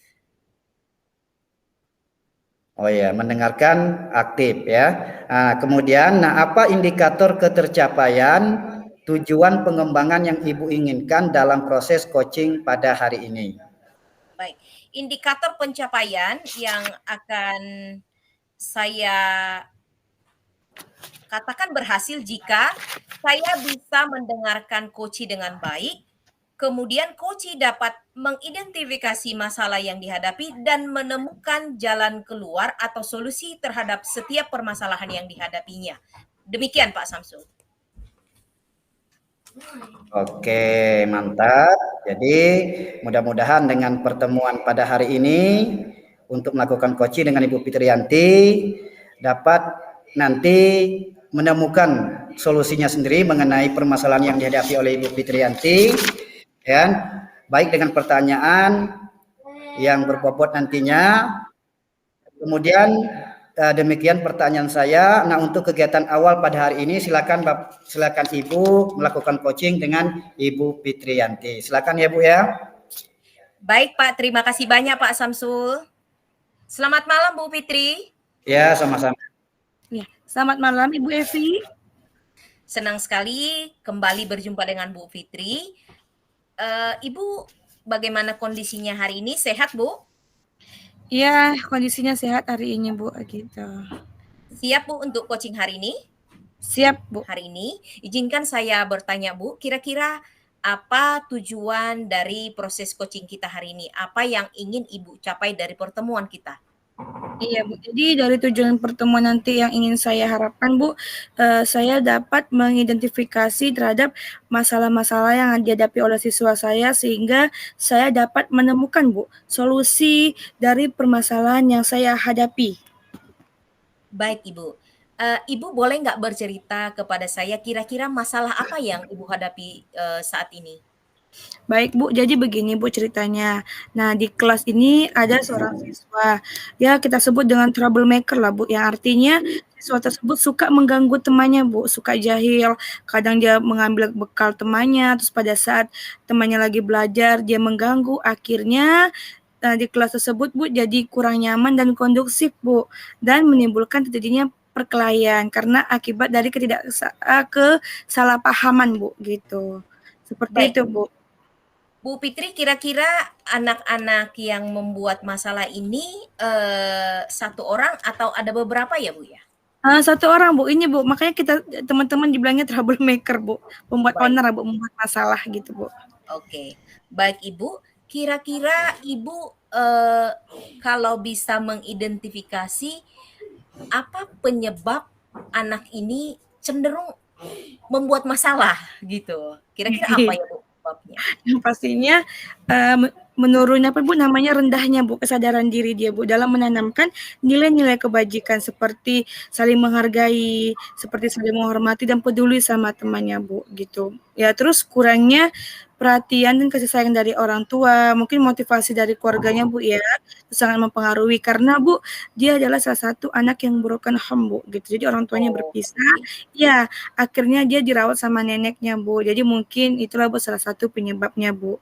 Oh ya, mendengarkan aktif ya. Nah, kemudian, apa indikator ketercapaian tujuan pengembangan yang Ibu inginkan dalam proses coaching pada hari ini? Baik, indikator pencapaian yang akan saya katakan berhasil jika saya bisa mendengarkan coachee dengan baik, kemudian coachee dapat mengidentifikasi masalah yang dihadapi dan menemukan jalan keluar atau solusi terhadap setiap permasalahan yang dihadapinya. Demikian Pak Samsul. Oke, mantap. Jadi mudah-mudahan dengan pertemuan pada hari ini untuk melakukan coaching dengan Ibu Fitrianti dapat nanti menemukan solusinya sendiri mengenai permasalahan yang dihadapi oleh Ibu Fitrianti, ya, baik dengan pertanyaan yang berbobot nantinya, kemudian demikian pertanyaan saya. Nah, untuk kegiatan awal pada hari ini silakan Ibu melakukan coaching dengan Ibu Fitriyanti. Silakan ya Bu ya. Baik Pak, terima kasih banyak Pak Samsul. Selamat malam Bu Fitri. Ya, sama-sama. Ya, selamat malam Ibu Evi. Senang sekali kembali berjumpa dengan Bu Fitri. Ibu, bagaimana kondisinya hari ini? Sehat Bu? Ya, kondisinya sehat hari ini Bu, gitu. Siap Bu untuk coaching hari ini? Siap Bu. Hari ini, izinkan saya bertanya Bu, kira-kira apa tujuan dari proses coaching kita hari ini? Apa yang ingin Ibu capai dari pertemuan kita? Iya Bu, jadi dari tujuan pertemuan nanti yang ingin saya harapkan Bu, saya dapat mengidentifikasi terhadap masalah-masalah yang dihadapi oleh siswa saya sehingga saya dapat menemukan Bu, solusi dari permasalahan yang saya hadapi. Baik Ibu, Ibu boleh nggak bercerita kepada saya kira-kira masalah apa yang Ibu hadapi saat ini? Baik Bu, jadi begini Bu ceritanya. Nah, di kelas ini ada seorang siswa, ya kita sebut dengan troublemaker lah Bu, yang artinya siswa tersebut suka mengganggu temannya Bu, suka jahil, kadang dia mengambil bekal temannya, terus pada saat temannya lagi belajar dia mengganggu, akhirnya di kelas tersebut Bu jadi kurang nyaman dan kondusif Bu, dan menimbulkan terjadinya perkelahian karena akibat dari kesalahpahaman Bu, gitu. Seperti Baik, itu Bu. Bu Fitri, kira-kira anak-anak yang membuat masalah ini satu orang atau ada beberapa ya Bu ya? Satu orang Bu, ini Bu, makanya kita teman-teman dibilangnya troublemaker Bu, pembuat Baik, onar Bu, membuat masalah gitu Bu. oke. Baik Ibu, kira-kira Ibu kalau bisa mengidentifikasi apa penyebab anak ini cenderung membuat masalah gitu. Kira-kira apa ya Bu penyebabnya? Yang pastinya menurunnya apa Bu, namanya rendahnya Bu, kesadaran diri dia Bu, dalam menanamkan nilai-nilai kebajikan seperti saling menghargai, seperti saling menghormati dan peduli sama temannya Bu, gitu. Ya terus kurangnya perhatian dan kasih sayang dari orang tua, mungkin motivasi dari keluarganya Bu ya, itu sangat mempengaruhi karena Bu, dia adalah salah satu anak yang broken home Bu, gitu. Jadi orang tuanya Oh, berpisah, oke. ya akhirnya dia dirawat sama neneknya Bu. Jadi mungkin itulah Bu salah satu penyebabnya Bu.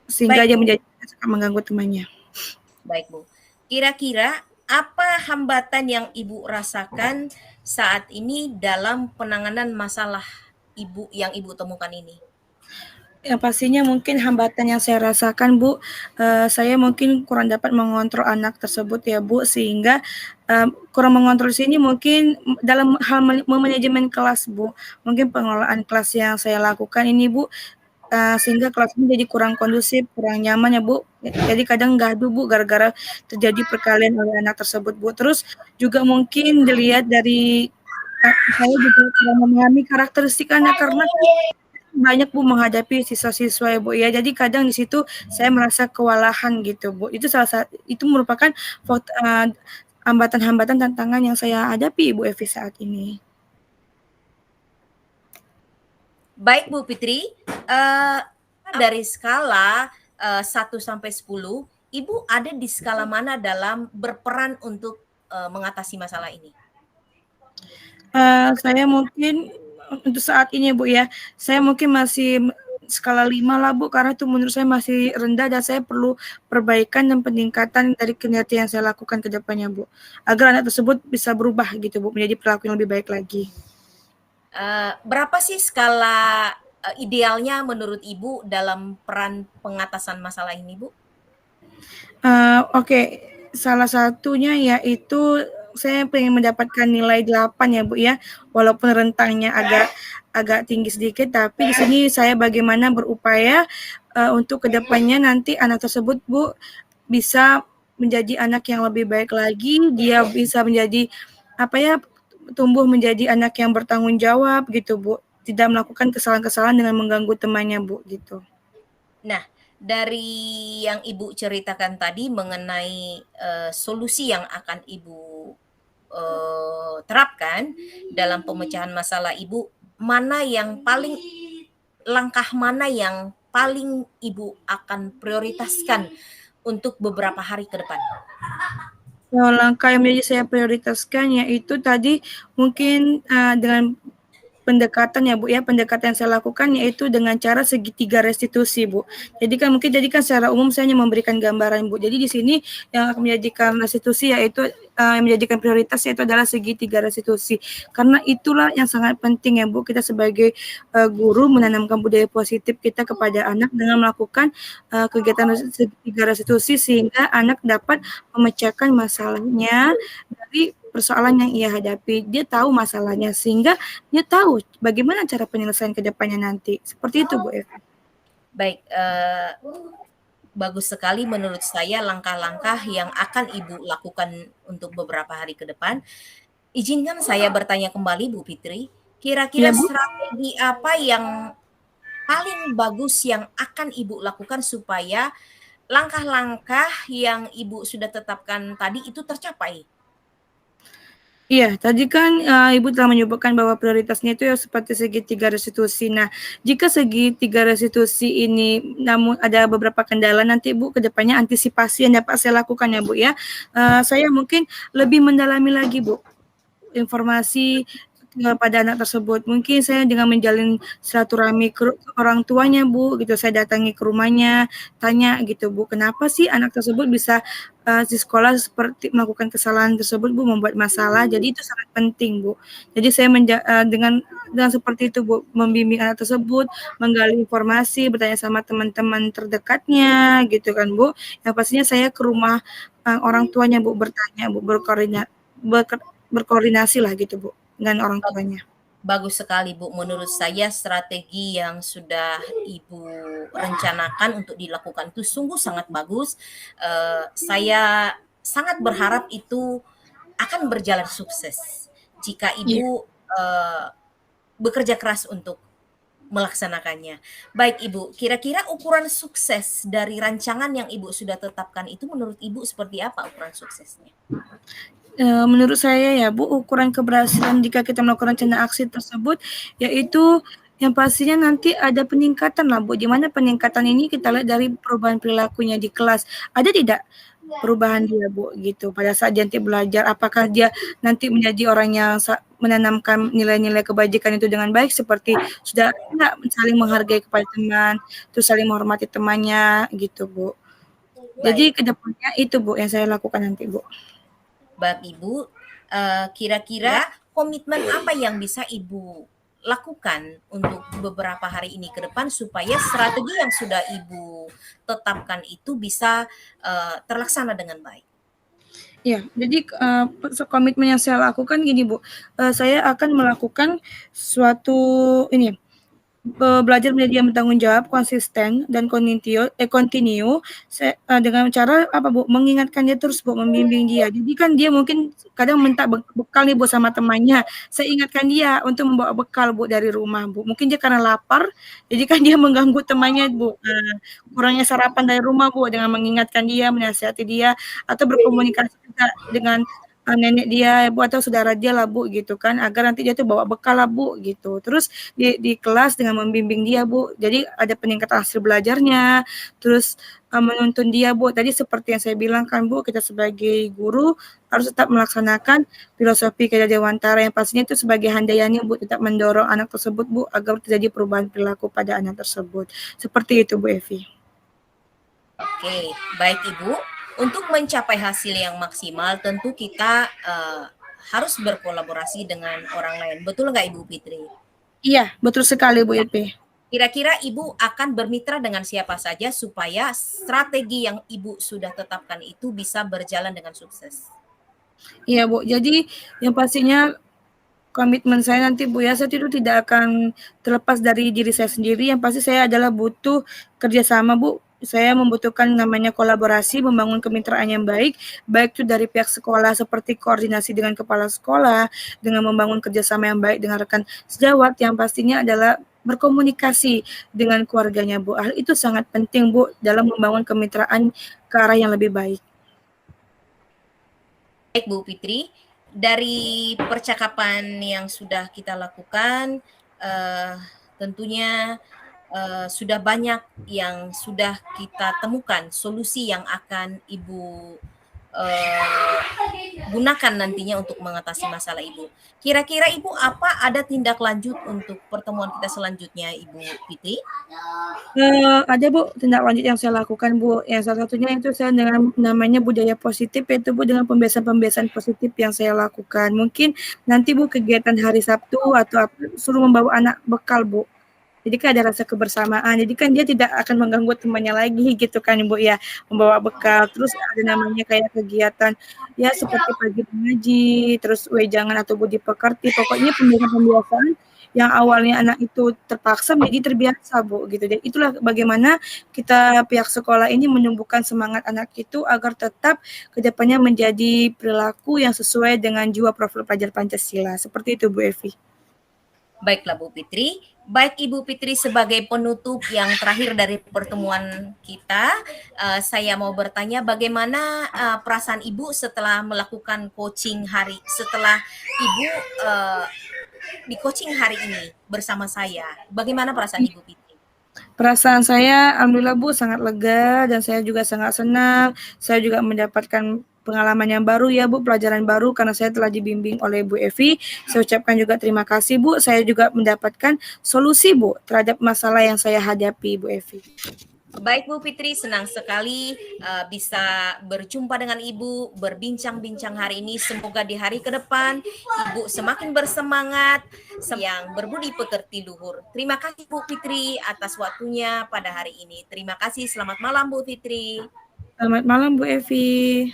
Sehingga Baik dia Bu, menjadi suka mengganggu temannya. baik Bu. Kira-kira apa hambatan yang Ibu rasakan saat ini dalam penanganan masalah Ibu yang Ibu temukan ini? Yang pastinya mungkin hambatan yang saya rasakan Bu, saya mungkin kurang dapat mengontrol anak tersebut ya Bu, sehingga kurang mengontrol di sini mungkin dalam hal memanajemen kelas Bu. Mungkin pengelolaan kelas yang saya lakukan ini Bu, sehingga kelas ini jadi kurang kondusif, kurang nyaman ya Bu. Jadi kadang gaduh Bu gara-gara terjadi perkelahian oleh anak tersebut Bu. Terus juga mungkin dilihat dari saya juga kurang memahami karakteristik anak karena banyak Bu menghadapi siswa-siswa ya Bu ya. Jadi kadang di situ saya merasa kewalahan gitu Bu. Itu itu merupakan hambatan-hambatan tantangan yang saya hadapi Ibu Evi saat ini. Baik Bu Fitri, dari skala 1 sampai 10, Ibu ada di skala mana dalam berperan untuk mengatasi masalah ini? Saya mungkin untuk saat ini Bu ya, saya mungkin masih skala 5 lah Bu, karena itu menurut saya masih rendah dan saya perlu perbaikan dan peningkatan dari kinerja yang saya lakukan ke depannya Bu, agar anak tersebut bisa berubah gitu Bu, menjadi perilaku yang lebih baik lagi. Berapa sih skala idealnya menurut Ibu dalam peran pengatasan masalah ini Bu? Oke, salah satunya yaitu saya pengen mendapatkan nilai 8 ya Bu ya, walaupun rentangnya agak tinggi sedikit, tapi di sini saya bagaimana berupaya untuk kedepannya nanti anak tersebut Bu bisa menjadi anak yang lebih baik lagi, dia bisa menjadi apa ya, tumbuh menjadi anak yang bertanggung jawab gitu Bu, tidak melakukan kesalahan-kesalahan dengan mengganggu temannya Bu, gitu. Nah, dari yang Ibu ceritakan tadi mengenai solusi yang akan Ibu terapkan dalam pemecahan masalah Ibu, langkah mana yang paling Ibu akan prioritaskan untuk beberapa hari ke depan? Langkah yang menjadi saya prioritaskan yaitu tadi mungkin dengan pendekatan ya Bu ya, pendekatan yang saya lakukan yaitu dengan cara segitiga restitusi Bu. Jadi kan secara umum saya hanya memberikan gambaran Bu. Jadi di sini yang akan menjadikan restitusi yaitu yang menjadikan prioritas yaitu adalah segitiga restitusi. Karena itulah yang sangat penting ya Bu, kita sebagai guru menanamkan budaya positif kita kepada anak dengan melakukan kegiatan segitiga restitusi sehingga anak dapat memecahkan masalahnya dari persoalan yang ia hadapi. Dia tahu masalahnya sehingga dia tahu bagaimana cara penyelesaian ke depannya nanti. Seperti itu Bu Eva. Baik, bagus sekali menurut saya langkah-langkah yang akan Ibu lakukan untuk beberapa hari ke depan. Izinkan saya bertanya kembali Bu Fitri, kira-kira Ya Bu? strategi apa yang paling bagus yang akan Ibu lakukan supaya langkah-langkah yang Ibu sudah tetapkan tadi itu tercapai? Iya, tadi kan Ibu telah menyebutkan bahwa prioritasnya itu ya seperti segitiga restitusi. Nah, jika segitiga restitusi ini namun ada beberapa kendala nanti Bu ke depannya antisipasi yang dapat saya lakukan ya Bu ya. Saya mungkin lebih mendalami lagi Bu informasi kepada anak tersebut. Mungkin saya dengan menjalin silaturahmi ke orang tuanya Bu, gitu. Saya datangi ke rumahnya, tanya gitu Bu, kenapa sih anak tersebut bisa di sekolah seperti melakukan kesalahan tersebut Bu, membuat masalah. Jadi itu sangat penting Bu. Jadi saya dengan seperti itu Bu, membimbing anak tersebut, menggali informasi, bertanya sama teman-teman terdekatnya gitu kan Bu. Yang pastinya saya ke rumah orang tuanya Bu, bertanya Bu, berkoordinasi lah gitu Bu dengan orang tuanya. Bagus sekali Bu, menurut saya strategi yang sudah Ibu rencanakan untuk dilakukan itu sungguh sangat bagus. Saya sangat berharap itu akan berjalan sukses jika Ibu bekerja keras untuk melaksanakannya. Baik Ibu, kira-kira ukuran sukses dari rancangan yang Ibu sudah tetapkan itu menurut Ibu seperti apa ukuran suksesnya? Menurut saya ya Bu, ukuran keberhasilan jika kita melakukan rencana aksi tersebut yaitu yang pastinya nanti ada peningkatan lah Bu, di mana peningkatan ini kita lihat dari perubahan perilakunya di kelas. Ada tidak perubahan dia Bu gitu pada saat dia nanti belajar, apakah dia nanti menjadi orang yang menanamkan nilai-nilai kebajikan itu dengan baik seperti sudah enggak saling menghargai kepada teman, terus saling menghormati temannya gitu Bu. Jadi Baik, kedepannya itu Bu yang saya lakukan nanti Bu. baik Ibu, kira-kira komitmen apa yang bisa Ibu lakukan untuk beberapa hari ini ke depan supaya strategi yang sudah Ibu tetapkan itu bisa terlaksana dengan baik? Ya, jadi komitmen yang saya lakukan gini Bu, saya akan melakukan suatu ini belajar menjadi yang bertanggung jawab, konsisten dan kontinu dengan cara apa Bu, mengingatkan dia terus Bu, membimbing dia. Jadi kan dia mungkin kadang minta bekal nih Bu sama temannya, saya ingatkan dia untuk membawa bekal Bu dari rumah Bu. Mungkin dia karena lapar, jadi kan dia mengganggu temannya Bu, kurangnya sarapan dari rumah Bu, dengan mengingatkan dia, menasihati dia, atau berkomunikasi juga dengan nenek dia Bu atau saudara dia lah Bu gitu kan, agar nanti dia tuh bawa bekal lah Bu gitu. Terus di kelas dengan membimbing dia Bu, jadi ada peningkatan hasil belajarnya, terus menuntun dia Bu. Tadi seperti yang saya bilang kan Bu, kita sebagai guru harus tetap melaksanakan filosofi Kedai Dewantara yang pastinya itu sebagai handayani Bu, tetap mendorong anak tersebut Bu agar terjadi perubahan perilaku pada anak tersebut. Seperti itu Bu Evi. Oke, baik Ibu. Untuk mencapai hasil yang maksimal, tentu kita harus berkolaborasi dengan orang lain. Betul nggak Ibu Fitri? Iya, betul sekali Bu Evi. Kira-kira Ibu akan bermitra dengan siapa saja supaya strategi yang Ibu sudah tetapkan itu bisa berjalan dengan sukses? Iya Bu, jadi yang pastinya komitmen saya nanti Bu ya, saya itu tidak akan terlepas dari diri saya sendiri, yang pasti saya adalah butuh kerjasama Bu. Saya membutuhkan namanya kolaborasi, membangun kemitraan yang baik itu dari pihak sekolah seperti koordinasi dengan kepala sekolah, dengan membangun kerjasama yang baik dengan rekan sejawat, yang pastinya adalah berkomunikasi dengan keluarganya Bu. Hal itu sangat penting Bu dalam membangun kemitraan ke arah yang lebih baik. Baik Bu Fitri, dari percakapan yang sudah kita lakukan, tentunya sudah banyak yang sudah kita temukan solusi yang akan Ibu eh, gunakan nantinya untuk mengatasi masalah Ibu. Kira-kira Ibu ada tindak lanjut untuk pertemuan kita selanjutnya, Ibu Fitri? Ada Bu, tindak lanjut yang saya lakukan Bu, yang salah satunya itu saya dengan namanya budaya positif, yaitu Bu dengan pembiasaan-pembiasaan positif yang saya lakukan. Mungkin nanti Bu kegiatan hari Sabtu atau suruh membawa anak bekal Bu. Jadi kan ada rasa kebersamaan, jadi kan dia tidak akan mengganggu temannya lagi gitu kan Ibu ya, membawa bekal. Terus ada namanya kayak kegiatan ya seperti pagi mengaji, terus wejangan atau budi pekerti, pokoknya pembiasaan-pembiasaan yang awalnya anak itu terpaksa menjadi terbiasa Bu gitu. Jadi itulah bagaimana kita pihak sekolah ini menumbuhkan semangat anak itu agar tetap kedepannya menjadi perilaku yang sesuai dengan jiwa profil pelajar Pancasila. Seperti itu Bu Evi. Baiklah Bu Fitri. Baik Ibu Fitri, sebagai penutup yang terakhir dari pertemuan kita, saya mau bertanya bagaimana perasaan Ibu setelah melakukan coaching setelah Ibu di coaching hari ini bersama saya. Bagaimana perasaan Ibu Fitri? Perasaan saya alhamdulillah Bu sangat lega dan saya juga sangat senang. Saya juga mendapatkan pengalaman yang baru ya Bu, pelajaran baru karena saya telah dibimbing oleh Bu Evi. Saya ucapkan juga terima kasih Bu. Saya juga mendapatkan solusi Bu terhadap masalah yang saya hadapi Bu Evi. Baik Bu Fitri, senang sekali bisa berjumpa dengan Ibu, berbincang-bincang hari ini. Semoga di hari ke depan Ibu semakin bersemangat, yang berbudi pekerti luhur. Terima kasih Bu Fitri atas waktunya pada hari ini. Terima kasih, selamat malam Bu Fitri. Selamat malam Bu Evi.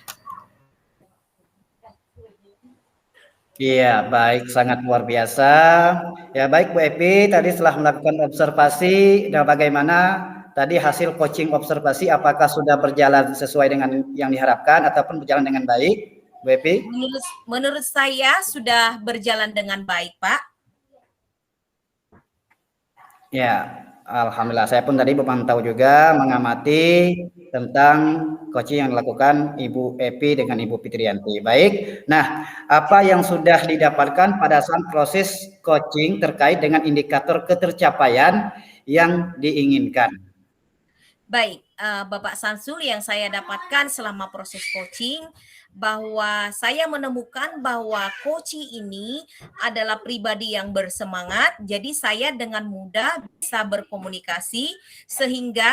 Iya, baik, sangat luar biasa. Ya, baik Bu Evi, tadi setelah melakukan observasi, dan bagaimana tadi hasil coaching observasi, apakah sudah berjalan sesuai dengan yang diharapkan ataupun berjalan dengan baik, Bu Evi? Menurut saya sudah berjalan dengan baik, Pak. Ya, alhamdulillah. Saya pun tadi memantau juga, mengamati tentang coaching yang dilakukan Ibu Evi dengan Ibu Fitriyanti. Baik. Nah, apa yang sudah didapatkan pada saat proses coaching terkait dengan indikator ketercapaian yang diinginkan? Baik, Bapak Samsul, yang saya dapatkan selama proses coaching bahwa saya menemukan bahwa coaching ini adalah pribadi yang bersemangat, jadi saya dengan mudah bisa berkomunikasi sehingga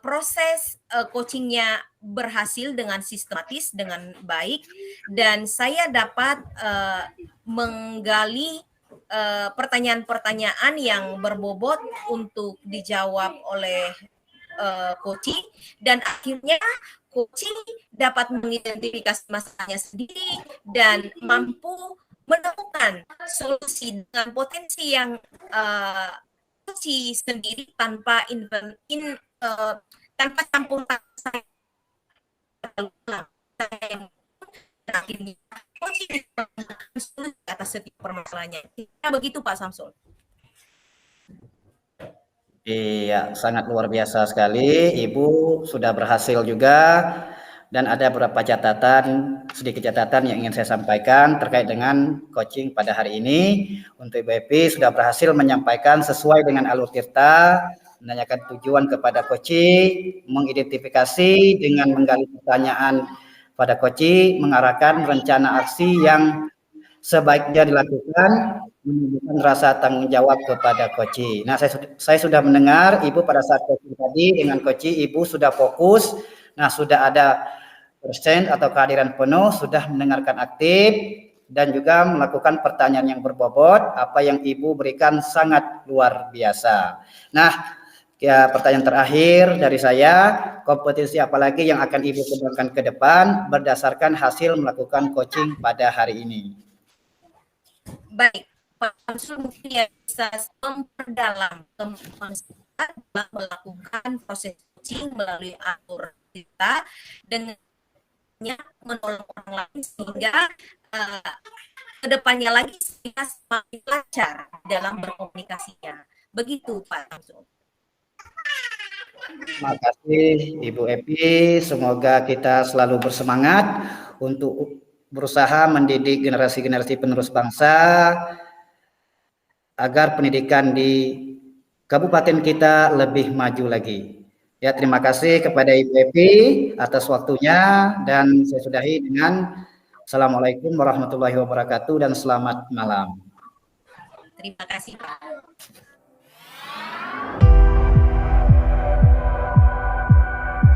proses coachingnya berhasil dengan sistematis, dengan baik, dan saya dapat menggali pertanyaan-pertanyaan yang berbobot untuk dijawab oleh coaching, dan akhirnya coaching dapat mengidentifikasi masalahnya sendiri dan mampu menemukan solusi dengan potensi yang coaching sendiri tanpa tanpa campur tangan akhirnya coaching solusi atas setiap permasalahannya. Begitu Pak Samsul. Iya, sangat luar biasa sekali. Ibu sudah berhasil juga, dan ada beberapa sedikit catatan yang ingin saya sampaikan terkait dengan coaching pada hari ini. Untuk Ibu Evi sudah berhasil menyampaikan sesuai dengan alur tirta, menanyakan tujuan kepada coaching, mengidentifikasi dengan menggali pertanyaan pada coaching, mengarahkan rencana aksi yang sebaiknya dilakukan, menunjukkan rasa tanggung jawab kepada coaching. Nah, saya sudah mendengar Ibu pada saat coaching tadi dengan coaching, Ibu sudah fokus. Nah, sudah ada persen atau kehadiran penuh, sudah mendengarkan aktif, dan juga melakukan pertanyaan yang berbobot. Apa yang Ibu berikan sangat luar biasa. Nah, ya, pertanyaan terakhir dari saya, kompetensi apa lagi yang akan Ibu kembangkan ke depan berdasarkan hasil melakukan coaching pada hari ini? Baik, Pak Samsul mungkin ya bisa memperdalam kemampuan dalam melakukan proses coaching melalui alur kita dengan menolong orang lain sehingga kedepannya lagi kita semakin lancar dalam berkomunikasinya. Begitu Pak Samsul. Terima kasih Ibu Evi, semoga kita selalu bersemangat untuk berusaha mendidik generasi-generasi penerus bangsa agar pendidikan di kabupaten kita lebih maju lagi. Ya, terima kasih kepada Ibu Epi atas waktunya dan saya sudahi dengan Assalamualaikum warahmatullahi wabarakatuh dan selamat malam. Terima kasih Pak.